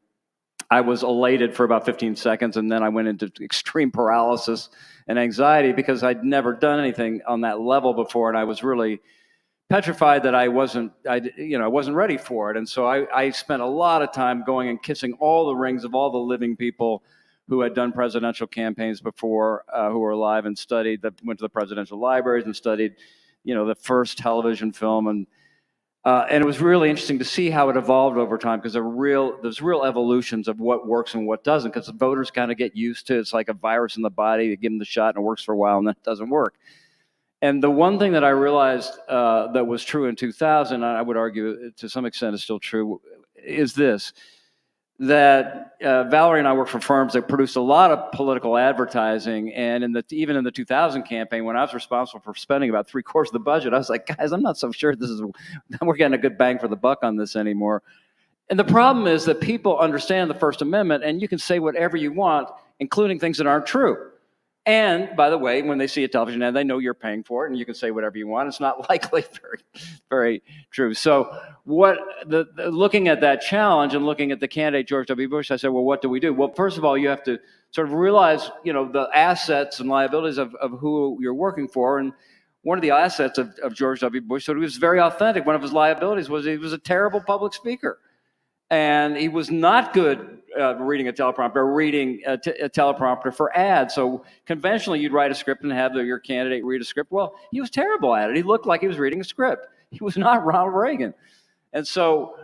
I was elated for about 15 seconds, and then I went into extreme paralysis and anxiety because I'd never done anything on that level before, and I was really petrified that I wasn't ready for it. And so I spent a lot of time going and kissing all the rings of all the living people who had done presidential campaigns before, who were alive, and went to the presidential libraries and studied, the first television film. And it was really interesting to see how it evolved over time, because there's real evolutions of what works and what doesn't, because the voters kind of get used to it. It's like a virus in the body. You give them the shot and it works for a while, and then it doesn't work. And the one thing that I realized that was true in 2000, and I would argue to some extent is still true, is this, that Valerie and I worked for firms that produced a lot of political advertising. And even in the 2000 campaign, when I was responsible for spending about 3/4 of the budget, I was like, guys, I'm not so sure we're getting a good bang for the buck on this anymore. And the problem is that people understand the First Amendment, and you can say whatever you want, including things that aren't true. And by the way, when they see a television ad, they know you're paying for it, and you can say whatever you want. It's not likely very, very true. So looking at that challenge and looking at the candidate, George W. Bush, I said, well, what do we do? Well, first of all, you have to sort of realize, the assets and liabilities of who you're working for. And one of the assets of George W. Bush, so he was very authentic. One of his liabilities was he was a terrible public speaker. And he was not good reading a teleprompter for ads. So conventionally, you'd write a script and have your candidate read a script. Well, he was terrible at it. He looked like he was reading a script. He was not Ronald Reagan. And so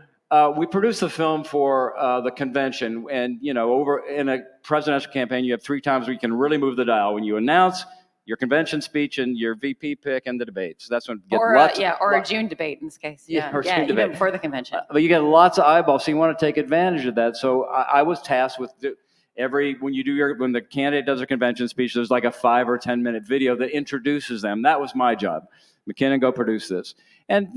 we produced the film for the convention. And, over in a presidential campaign, you have 3 times where you can really move the dial: when you announce, your convention speech, and your VP pick, and the debates. That's when you get a June debate in this case. Even before the convention. But you get lots of eyeballs, so you want to take advantage of that. So I was tasked with when the candidate does a convention speech, there's like a 5 or 10 minute video that introduces them. That was my job. McKinnon, go produce this. And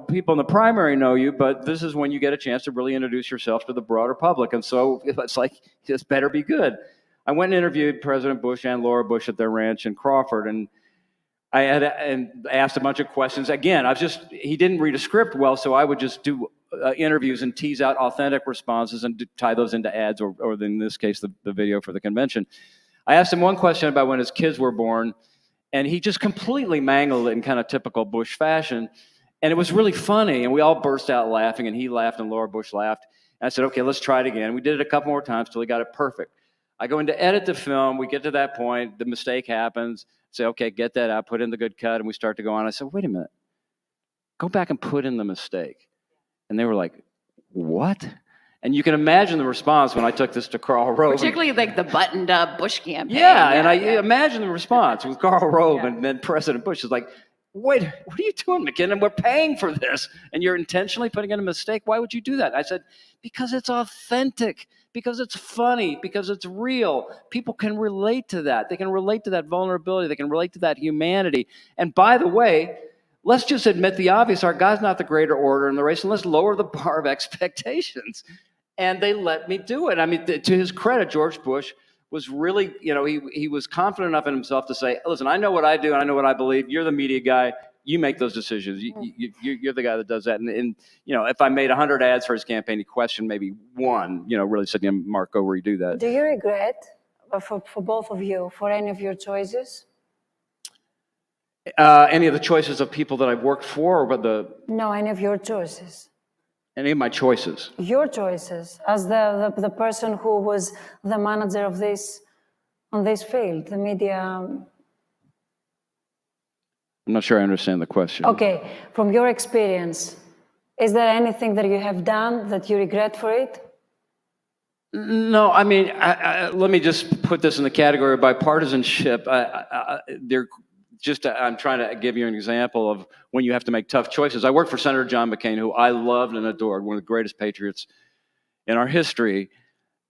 people in the primary know you, but this is when you get a chance to really introduce yourself to the broader public. And so it's like, this better be good. I went and interviewed President Bush and Laura Bush at their ranch in Crawford, and I had asked a bunch of questions. Again, he didn't read a script well, so I would just do interviews and tease out authentic responses and tie those into ads, or in this case, the video for the convention. I asked him one question about when his kids were born, and he just completely mangled it in kind of typical Bush fashion. And it was really funny, and we all burst out laughing, and he laughed and Laura Bush laughed. And I said, okay, let's try it again. We did it a couple more times till he got it perfect. I go in to edit the film. We get to that point. The mistake happens. Say, okay, get that out, put in the good cut, and we start to go on. I said, wait a minute. Go back and put in the mistake. And they were like, what? And you can imagine the response when I took this to Karl Rove. Particularly like the buttoned up Bush campaign. Yeah, I imagine the response with Karl Rove and then President Bush is like, wait, what are you doing, McKinnon? We're paying for this, and you're intentionally putting in a mistake. Why would you do that? I said, because it's authentic, because it's funny, because it's real. People can relate to that. They can relate to that vulnerability. They can relate to that humanity. And by the way, let's just admit the obvious. Our guy's not the greater orator in the race, and let's lower the bar of expectations. And they let me do it. I mean, to his credit, George Bush was really, he was confident enough in himself to say, listen, I know what I do, and I know what I believe. You're the media guy. You make those decisions. You're the guy that does that. And if I made 100 ads for his campaign, he questioned maybe one, really said, Mark, go redo that. Do you regret, for both of you, for any of your choices? Any of the choices of people that I've worked for, or No, any of your choices. Any of my choices? Your choices, as the person who was the manager of this, on this field, the media. I'm not sure I understand the question. Okay, from your experience, is there anything that you have done that you regret for it? No, I mean, let me just put this in the category of bipartisanship. I'm trying to give you an example of when you have to make tough choices. I worked for Senator John McCain, who I loved and adored, one of the greatest patriots in our history.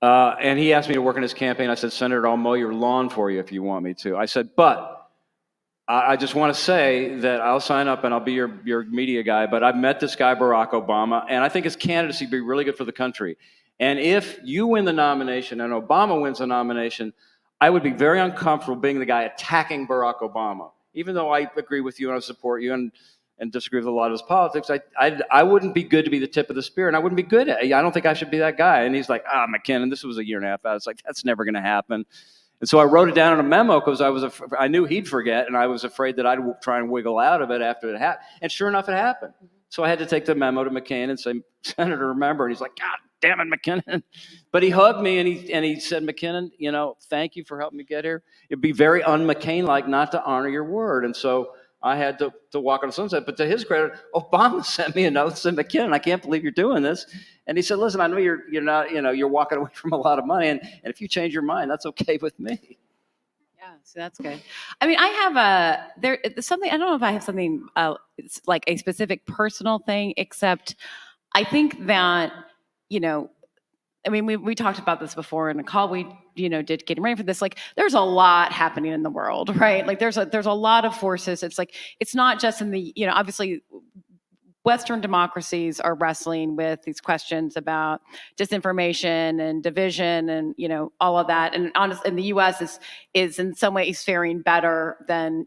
And he asked me to work in his campaign. I said, Senator, I'll mow your lawn for you if you want me to. I said, but I just want to say that I'll sign up and I'll be your media guy, but I've met this guy, Barack Obama, and I think his candidacy would be really good for the country. And if you win the nomination and Obama wins the nomination, I would be very uncomfortable being the guy attacking Barack Obama. Even though I agree with you and I support you and disagree with a lot of his politics, I wouldn't be good to be the tip of the spear, and I wouldn't be good at it. I don't think I should be that guy. And he's like, McKinnon, this was a year and a half out. I was like, that's never going to happen. And so I wrote it down in a memo because I knew he'd forget, and I was afraid that I'd try and wiggle out of it after it happened. And sure enough, it happened. So I had to take the memo to McCain and say, Senator, remember. And he's like, God damn it, McKinnon. But he hugged me and he said, McKinnon, thank you for helping me get here. It'd be very un-McCain-like not to honor your word. And so I had to walk on the sunset. But to his credit, Obama sent me a note and said, McKinnon, I can't believe you're doing this. And he said, listen, I know you're not, you're walking away from a lot of money. And if you change your mind, that's okay with me. Yeah, so that's good. I mean, I have there's something, I don't know if I have something it's like a specific personal thing, except I think that, I mean, we talked about this before in a call we, did getting ready for this. Like, there's a lot happening in the world, right? Like, there's a lot of forces. It's like, it's not just in the, obviously, Western democracies are wrestling with these questions about disinformation and division and, all of that. And honestly, in the U.S. is in some ways faring better than,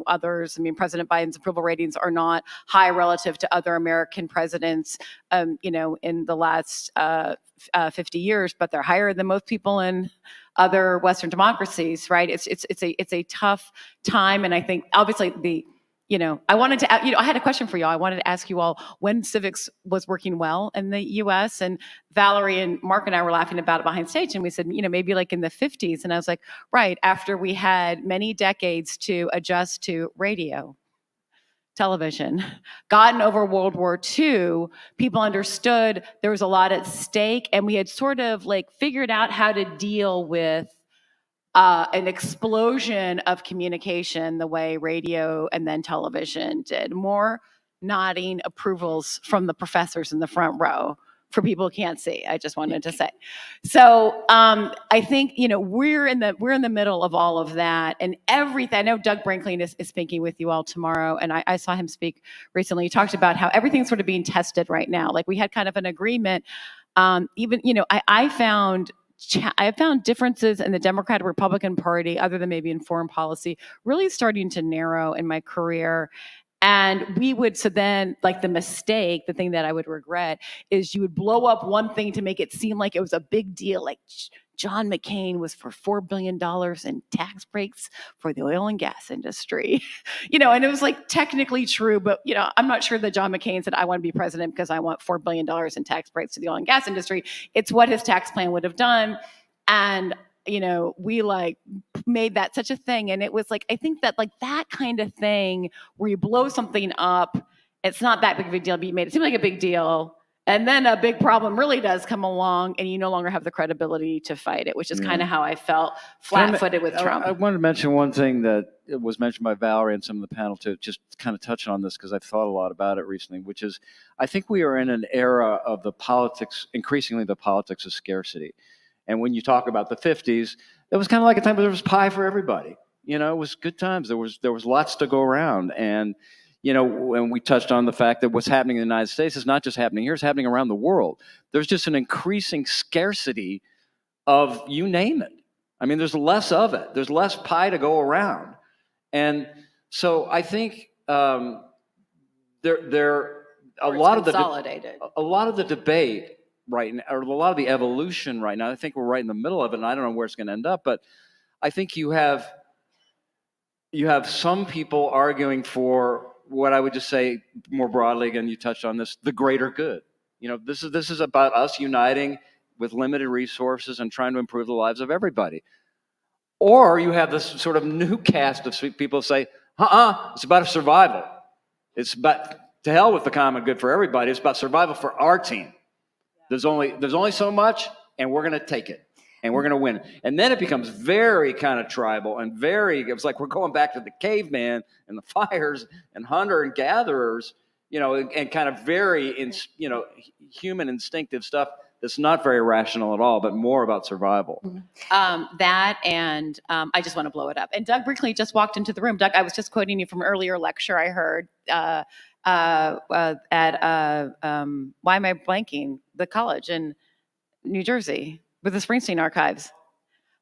others. I mean, President Biden's approval ratings are not high relative to other American presidents, in the last 50 years, but they're higher than most people in other Western democracies, right? It's a tough time. And I think obviously I wanted to, I had a question for y'all. I wanted to ask you all when Civics was working well in the U.S. and Valerie and Mark and I were laughing about it behind stage, and we said, maybe like in the 50s. And I was like, right, after we had many decades to adjust to radio, television, gotten over World War II, people understood there was a lot at stake, and we had sort of like figured out how to deal with an explosion of communication the way radio and then television did. More nodding approvals from the professors in the front row for people who can't see. I just wanted to say. So I think we're in the middle of all of that and everything. I know Doug Brinkley is speaking with you all tomorrow, and I saw him speak recently. He talked about how everything's sort of being tested right now. Like, we had kind of an agreement. I have found differences in the Democratic Republican Party, other than maybe in foreign policy, really starting to narrow in my career. And the thing that I would regret is you would blow up one thing to make it seem like it was a big deal. Like John McCain was for $4 billion in tax breaks for the oil and gas industry, and it was like technically true, but I'm not sure that John McCain said, I want to be president because I want $4 billion in tax breaks to the oil and gas industry. It's what his tax plan would have done. And, we made that such a thing. And it was like, I think that that kind of thing where you blow something up, it's not that big of a deal, but you made it seem like a big deal. And then a big problem really does come along, and you no longer have the credibility to fight it, which is kind of how I felt flat-footed with Trump. I wanted to mention one thing that was mentioned by Valerie and some of the panel to just kind of touch on this, because I've thought a lot about it recently, which is I think we are in an era of the politics, increasingly the politics of scarcity. And when you talk about the 50s, it was kind of like a time where there was pie for everybody. You know, it was good times. There was lots to go around. And you know, when we touched on the fact that what's happening in the United States is not just happening here, it's happening around the world. There's just an increasing scarcity of you name it. I mean, there's less of it. There's less pie to go around. And so I think a lot of the debate right now, or a lot of the evolution right now, I think we're right in the middle of it, and I don't know where it's going to end up, but I think you have some people arguing for what I would just say more broadly, again, you touched on this, the greater good. You know, this is about us uniting with limited resources and trying to improve the lives of everybody. Or you have this sort of new cast of people say, it's about survival. It's about, to hell with the common good for everybody. It's about survival for our team. There's only so much, and we're going to take it. And we're going to win. And then it becomes very kind of tribal and it was like we're going back to the caveman and the fires and hunter and gatherers, you know, and kind of very, human instinctive stuff that's not very rational at all, but more about survival. That and I just want to blow it up. And Doug Brinkley just walked into the room. Doug, I was just quoting you from an earlier lecture I heard at, why am I blanking? The college in New Jersey. With the Springsteen archives.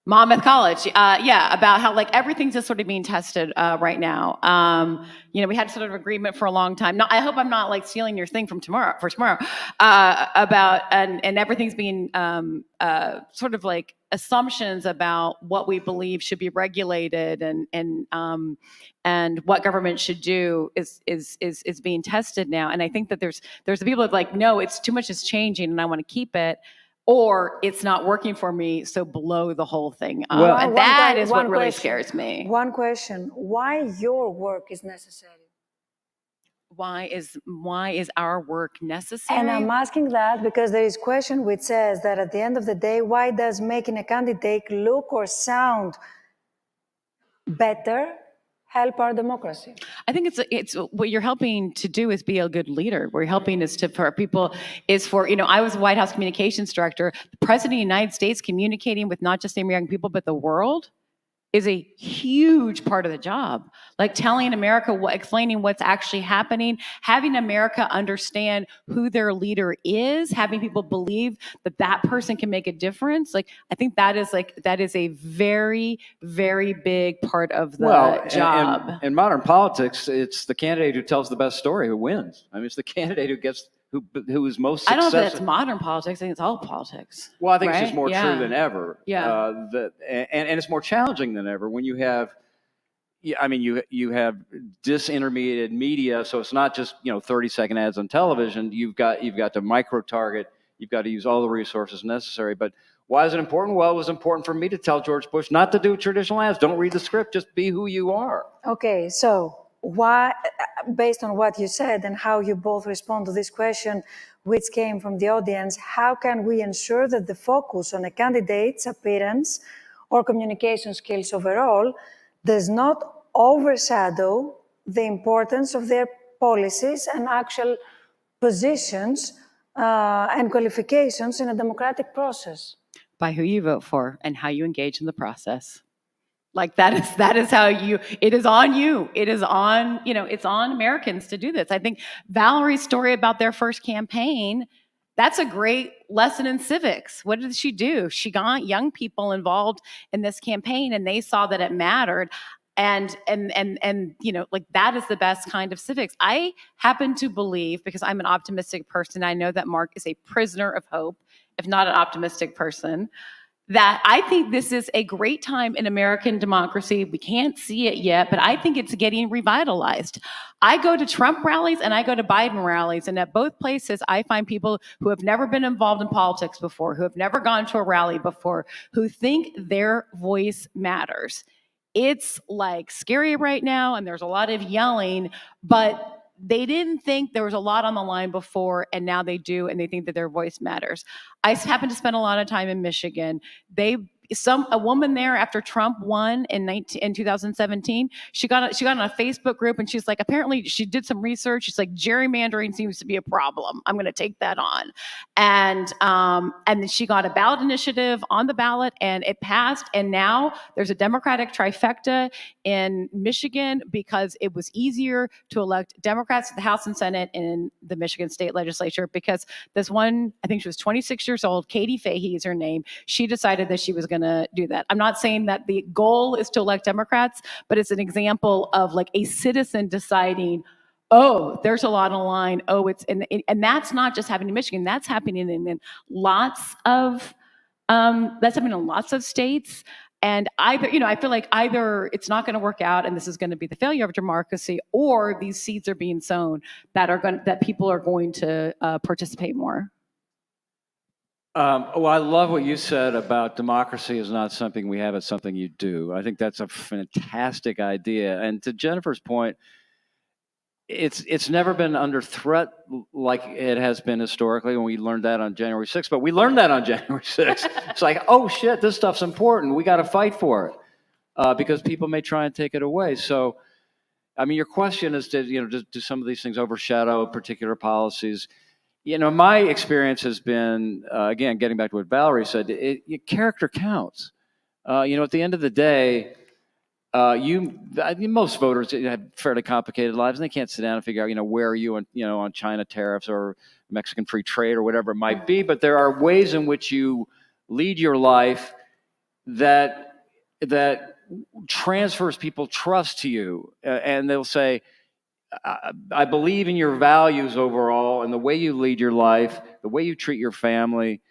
Monmouth College, about how like everything's just sort of being tested right now. We had sort of agreement for a long time. No, I hope I'm not like stealing your thing for tomorrow. About and everything's being sort of like assumptions about what we believe should be regulated and what government should do is being tested now. And I think that there's the people that are like, no, it's too much is changing, and I want to keep it. Or it's not working for me, so blow the whole thing up. Well, and that is what really scares me. One question: why your work is necessary? Why is our work necessary? And I'm asking that because there is a question which says that at the end of the day, why does making a candidate look or sound better help our democracy? I think it's what you're helping to do is be a good leader. What you're helping is for people is for, I was White House communications director. The President of the United States communicating with not just the American people, but the world is a huge part of the job. Like telling America, explaining what's actually happening, having America understand who their leader is, having people believe that person can make a difference. Like, I think that is a very, very big part of the job. In modern politics, it's the candidate who tells the best story who wins. I mean, it's the candidate who is most successful. I don't know if that's modern politics. I think it's all politics. Well, I think it's just more true than ever. Yeah. And it's more challenging than ever when you have, you have disintermediated media. So it's not just 30-second ads on television. You've got to micro target. You've got to use all the resources necessary. But why is it important? Well, it was important for me to tell George Bush not to do traditional ads. Don't read the script. Just be who you are. Okay, so why, based on what you said and how you both respond to this question, which came from the audience, how can we ensure that the focus on a candidate's appearance or communication skills overall does not overshadow the importance of their policies and actual positions and qualifications in a democratic process? By who you vote for and how you engage in the process. Like that is how it is on you. It is on, it's on Americans to do this. I think Valerie's story about their first campaign, that's a great lesson in civics. What did she do? She got young people involved in this campaign and they saw that it mattered. And like that is the best kind of civics. I happen to believe, because I'm an optimistic person, I know that Mark is a prisoner of hope, if not an optimistic person, that I think this is a great time in American democracy. We can't see it yet, but I think it's getting revitalized. I go to Trump rallies and I go to Biden rallies, and at both places I find people who have never been involved in politics before, who have never gone to a rally before, who think their voice matters. It's like scary right now, and there's a lot of yelling, but they didn't think there was a lot on the line before, and now they do, and they think that their voice matters. I happen to spend a lot of time in Michigan. A woman there, after Trump won in 2017, she got on a Facebook group, and she's like, apparently she did some research. She's like, gerrymandering seems to be a problem. I'm going to take that on, and then she got a ballot initiative on the ballot, and it passed. And now there's a Democratic trifecta in Michigan because it was easier to elect Democrats to the House and Senate in the Michigan State Legislature because this one, I think she was 26 years old, Katie Fahey is her name. She decided that she was going to do that. I'm not saying that the goal is to elect Democrats, but it's an example of like a citizen deciding, oh, there's a lot on the line. Oh, and that's not just happening in Michigan. That's happening in lots of states. And I feel like either it's not going to work out and this is going to be the failure of democracy, or these seeds are being sown that people are going to participate more. Well, I love what you said about democracy is not something we have, it's something you do. I think that's a fantastic idea. And to Jennifer's point, it's never been under threat like it has been historically when we learned that on January 6th. But we learned that on January 6th. It's like, oh shit, this stuff's important. We got to fight for it because people may try and take it away. So, I mean, your question is, do some of these things overshadow particular policies? My experience has been, again, getting back to what Valerie said, character counts. At the end of the day, most voters have fairly complicated lives, and they can't sit down and figure out, where are you on China tariffs or Mexican free trade or whatever it might be. But there are ways in which you lead your life that transfers people trust to you, and they'll say, I believe in your values overall and the way you lead your life, the way you treat your family,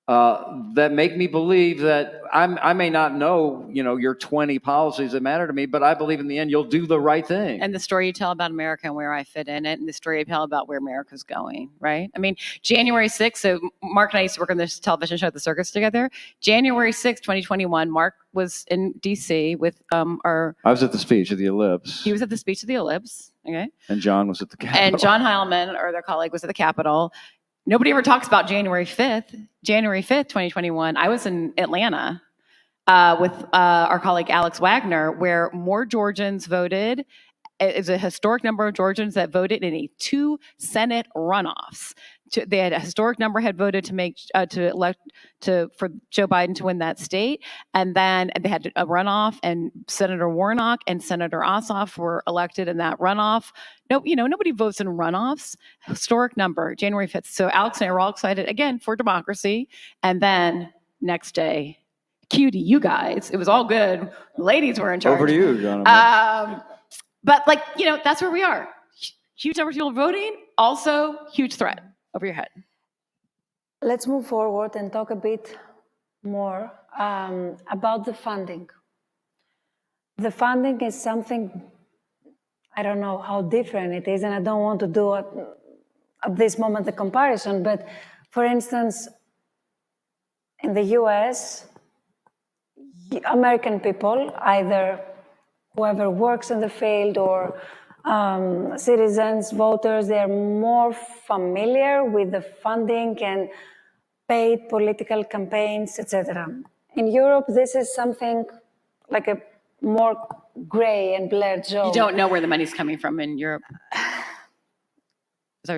that make me believe that I may not know, your 20 policies that matter to me, but I believe in the end you'll do the right thing. And the story you tell about America and where I fit in it, and the story you tell about where America's going, right? I mean, January 6th, so Mark and I used to work on this television show, The Circus, together. January 6th, 2021, Mark was in D.C. with I was at the speech at the Ellipse. He was at the speech at the Ellipse, okay? And John was at the Capitol. And John Heilman, or their colleague, was at the Capitol. Nobody ever talks about January 5th. January 5th, 2021, I was in Atlanta with our colleague Alex Wagner, where more Georgians voted. It's a historic number of Georgians that voted in 2 Senate runoffs. They had a historic number had voted for Joe Biden to win that state, and then they had a runoff, and Senator Warnock and Senator Ossoff were elected in that runoff. No, nobody votes in runoffs. Historic number, January 5th. So Alex and I were all excited again for democracy, and then next day, cue to you guys. It was all good. The ladies were in charge. Over to you, John. But that's where we are. Huge numbers of people voting, also huge threat over your head. Let's move forward and talk a bit more about the funding. The funding is something, I don't know how different it is, and I don't want to do at this moment the comparison, but for instance, in the US, American people, either whoever works in the field or citizens, voters, they're more familiar with the funding and paid political campaigns, etc. In Europe, this is something like a more gray and blurred zone. You don't know where the money's coming from in Europe?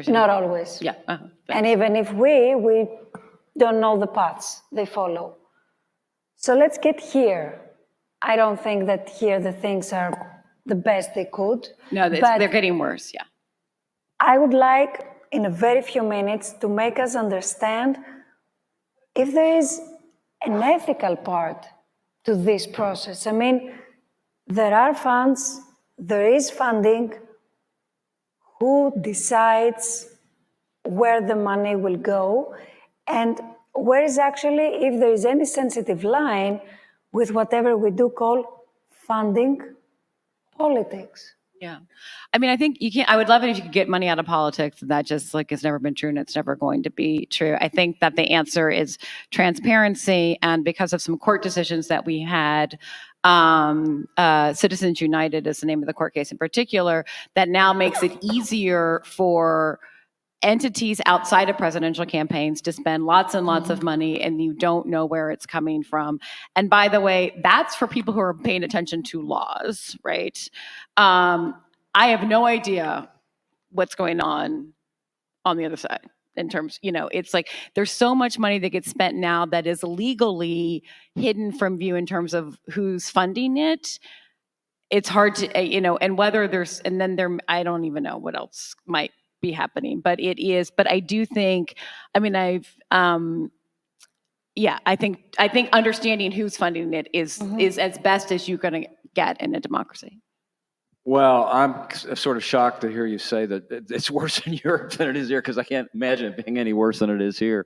Not always. Yeah. And even if we don't know the paths they follow. So let's get here. I don't think that here the things are the best they could. No, they're getting worse, yeah. I would like, in a very few minutes, to make us understand if there is an ethical part to this process. I mean, there are funds, there is funding. Who decides where the money will go? And where is actually, if there is any sensitive line with whatever we do call funding politics? Yeah. I mean, I think you can't, I would love it if you could get money out of politics. That just like has never been true and it's never going to be true. I think that the answer is transparency. And because of some court decisions that we had, Citizens United is the name of the court case in particular, that now makes it easier for entities outside of presidential campaigns to spend lots and lots of money and you don't know where it's coming from. And by the way, that's for people who are paying attention to laws, right? I have no idea what's going on the other side in terms, it's like there's so much money that gets spent now that is legally hidden from view in terms of who's funding it. It's hard to, and whether there's, and then there, I don't even know what else might be happening, but it is, but I do think, I mean, I think understanding who's funding it is as best as you're going to get in a democracy. Well, I'm sort of shocked to hear you say that it's worse in Europe than it is here, because I can't imagine it being any worse than it is here.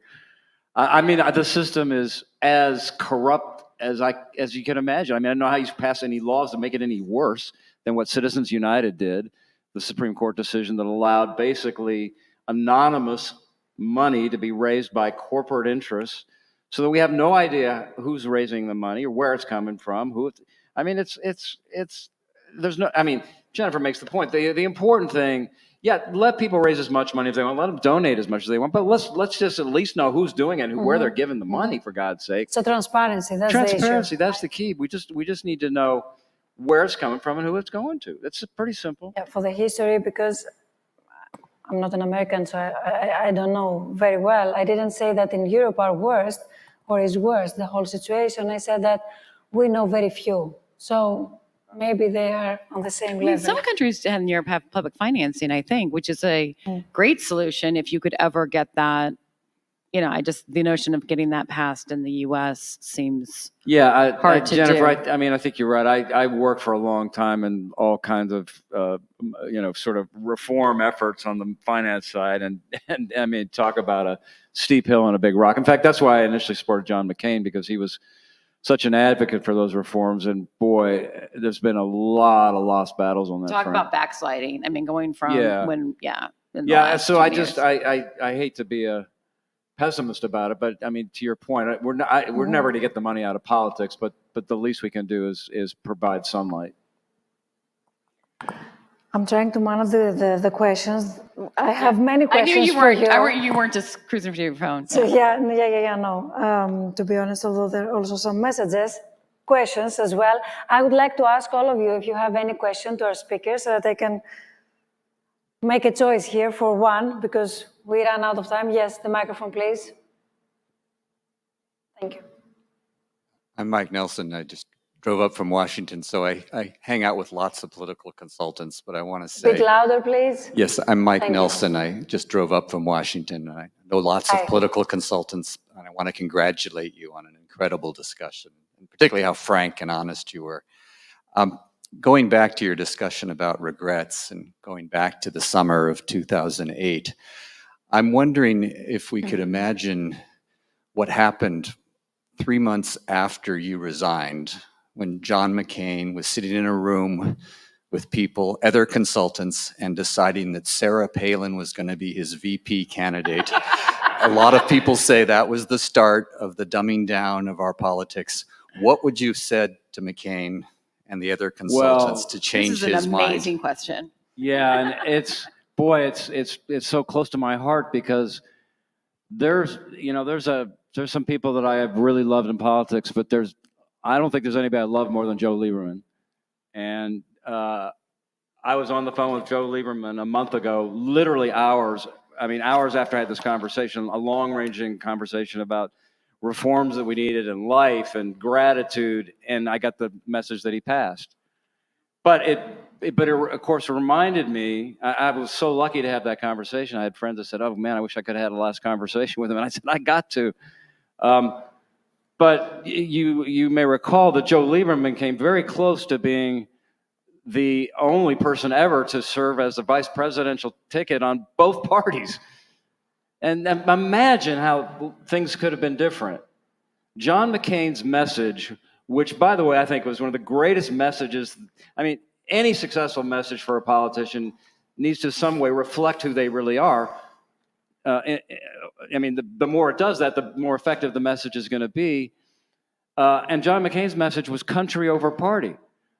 I mean, the system is as corrupt as you can imagine. I mean, I don't know how you pass any laws to make it any worse than what Citizens United did, the Supreme Court decision that allowed basically anonymous money to be raised by corporate interests, so that we have no idea who's raising the money or where it's coming from. There's no, I mean, Jennifer makes the point. The important thing, let people raise as much money as they want, let them donate as much as they want, but let's just at least know who's doing it and where they're giving the money, for God's sake. So transparency, that's the issue. That's the key. We just need to know where it's coming from and who it's going to. It's pretty simple. Yeah, for the history, because I'm not an American, so I don't know very well. I didn't say that in Europe are worst or is worse, the whole situation. I said that we know very few. So maybe they are on the same level. Some countries in Europe have public financing, I think, which is a great solution if you could ever get that. The notion of getting that passed in the U.S. seems hard to Jennifer, do. I think you're right. I worked for a long time in all kinds of, sort of reform efforts on the finance side. And I mean, talk about a steep hill and a big rock. In fact, that's why I initially supported John McCain, because he was such an advocate for those reforms. And boy, there's been a lot of lost battles on that Talk front. about backsliding. I mean, going from So I hate to be a pessimist about it, but I mean, to your point, we're never going to get the money out of politics, but the least we can do is provide sunlight. I'm trying to manage the questions. I have many questions. I knew you for weren't. You weren't just cruising through your phone. So no. To be honest, although there are also some questions as well. I would like to ask all of you if you have any question to our speakers, so that I can make a choice here for one, because we ran out of time. Yes, the microphone, please. Thank you. I'm Mike Nelson. I just drove up from Washington, so I hang out with lots of political consultants, but I want to say... A bit louder, please. Yes, I'm Mike Thank Nelson. you. I just drove up from Washington. I know lots of political consultants, and I want to congratulate you on an incredible discussion, and particularly how frank and honest you were. Going back to your discussion about regrets and going back to the summer of 2008, I'm wondering if we could imagine what happened 3 months after you resigned, when John McCain was sitting in a room with people, other consultants, and deciding that Sarah Palin was going to be his VP candidate. A lot of people say that was the start of the dumbing down of our politics. What would you have said to McCain and the other consultants to change his mind? This is an amazing question. Yeah, and it's so close to my heart, because there's some people that I have really loved in politics, but I don't think there's anybody I love more than Joe Lieberman. And I was on the phone with Joe Lieberman a month ago, literally hours after I had this conversation, a long-ranging conversation about reforms that we needed in life and gratitude, and I got the message that he passed. But it of course reminded me, I was so lucky to have that conversation. I had friends that said, oh man, I wish I could have had a last conversation with him. And I said, I got to. But you may recall that Joe Lieberman came very close to being the only person ever to serve as the vice presidential ticket on both parties. And imagine how things could have been different. John McCain's message, which, by the way, I think was one of the greatest messages. I mean, any successful message for a politician needs to some way reflect who they really are. I mean, the more it does that, the more effective the message is going to be. And John McCain's message was country over party.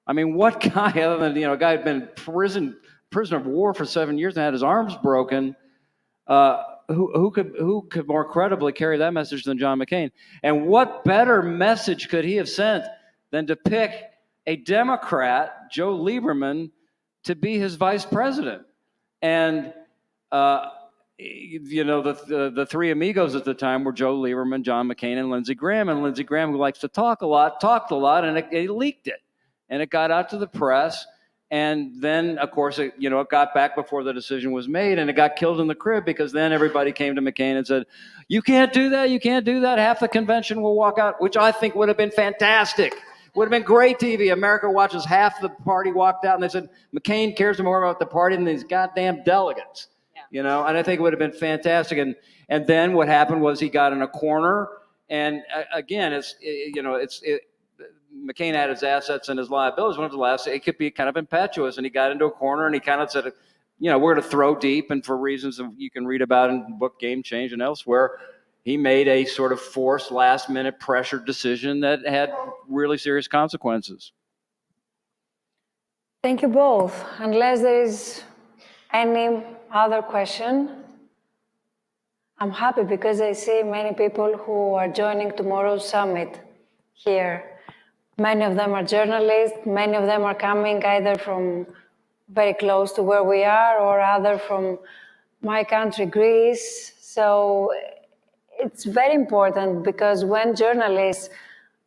I mean, what guy other than, a guy who'd been prisoner of war for 7 years and had his arms broken, who could more credibly carry that message than John McCain? And what better message could he have sent than to pick a Democrat, Joe Lieberman, to be his vice president? And the three amigos at the time were Joe Lieberman, John McCain, and Lindsey Graham. And Lindsey Graham, who likes to talk a lot, talked a lot, and it leaked it. And it got out to the press. And then, of course, it got back before the decision was made, and it got killed in the crib, because then everybody came to McCain and said, you can't do that, you can't do that. Half the convention will walk out, which I think would have been fantastic. Would have been great TV. America watches, half the party walked out, and they said, McCain cares more about the party than these goddamn delegates. And I think it would have been fantastic. And then what happened was he got in a corner, and again, McCain had his assets and his liabilities. One of the last, it could be kind of impetuous, and he got into a corner, and he kind of said, we're going to throw deep, and for reasons that you can read about in the book Game Change and elsewhere, he made a sort of forced, last-minute pressured decision that had really serious consequences. Thank you both. Unless there is any other question, I'm happy because I see many people who are joining tomorrow's summit here. Many of them are journalists. Many of them are coming either from very close to where we are or other from my country, Greece. So it's very important, because when journalists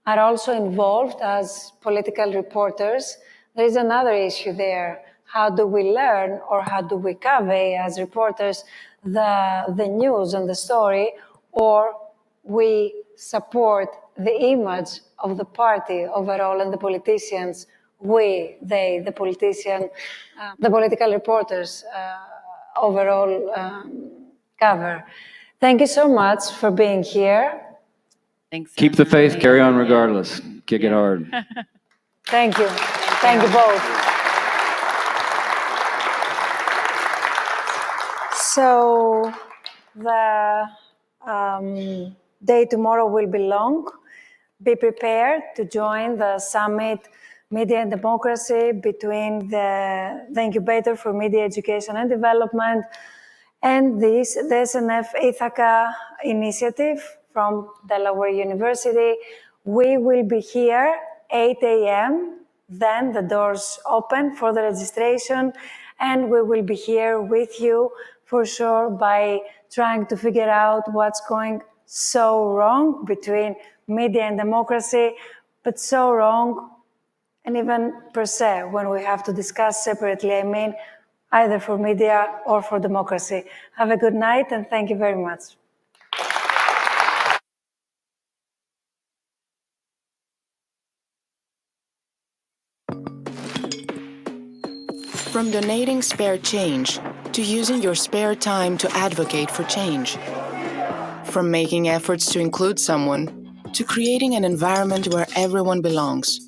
are also involved as political reporters, there is another issue there. How do we learn, or how do we convey as reporters the news and the story, or we support the image of the party overall and the politicians, the politician, the political reporters overall cover. Thank you so much for being here. Thanks. Keep the faith, carry on regardless. Kick it hard. Thank you. Thank you both. So the day tomorrow will be long. Be prepared to join the summit Media and Democracy between the Incubator for Media Education and Development and the SNF Ithaca initiative from Delaware University. We will be here 8 a.m. Then the doors open for the registration, and we will be here with you for sure by trying to figure out what's going so wrong between media and democracy, but so wrong, and even per se, when we have to discuss separately, I mean, either for media or for democracy. Have a good night, and thank you very much. From donating spare change to using your spare time to advocate for change. From making efforts to include someone to creating an environment where everyone belongs.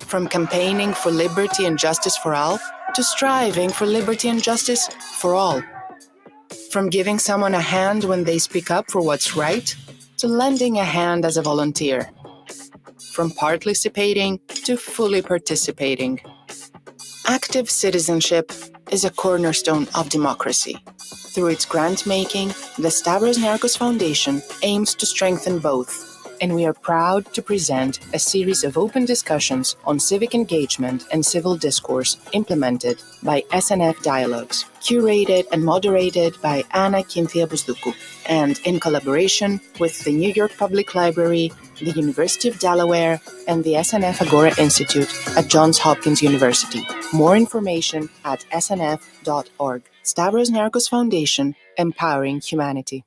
From campaigning for liberty and justice for all to striving for liberty and justice for all. From giving someone a hand when they speak up for what's right to lending a hand as a volunteer. From participating to fully participating. Active citizenship is a cornerstone of democracy. Through its grant-making, the Stavros Niarchos Foundation aims to strengthen both, and we are proud to present a series of open discussions on civic engagement and civil discourse implemented by SNF Dialogues, curated and moderated by Anna Kinthia Busduku, and in collaboration with the New York Public Library, the University of Delaware, and the SNF Agora Institute at Johns Hopkins University. More information at snf.org. Stavros Niarchos Foundation, empowering humanity.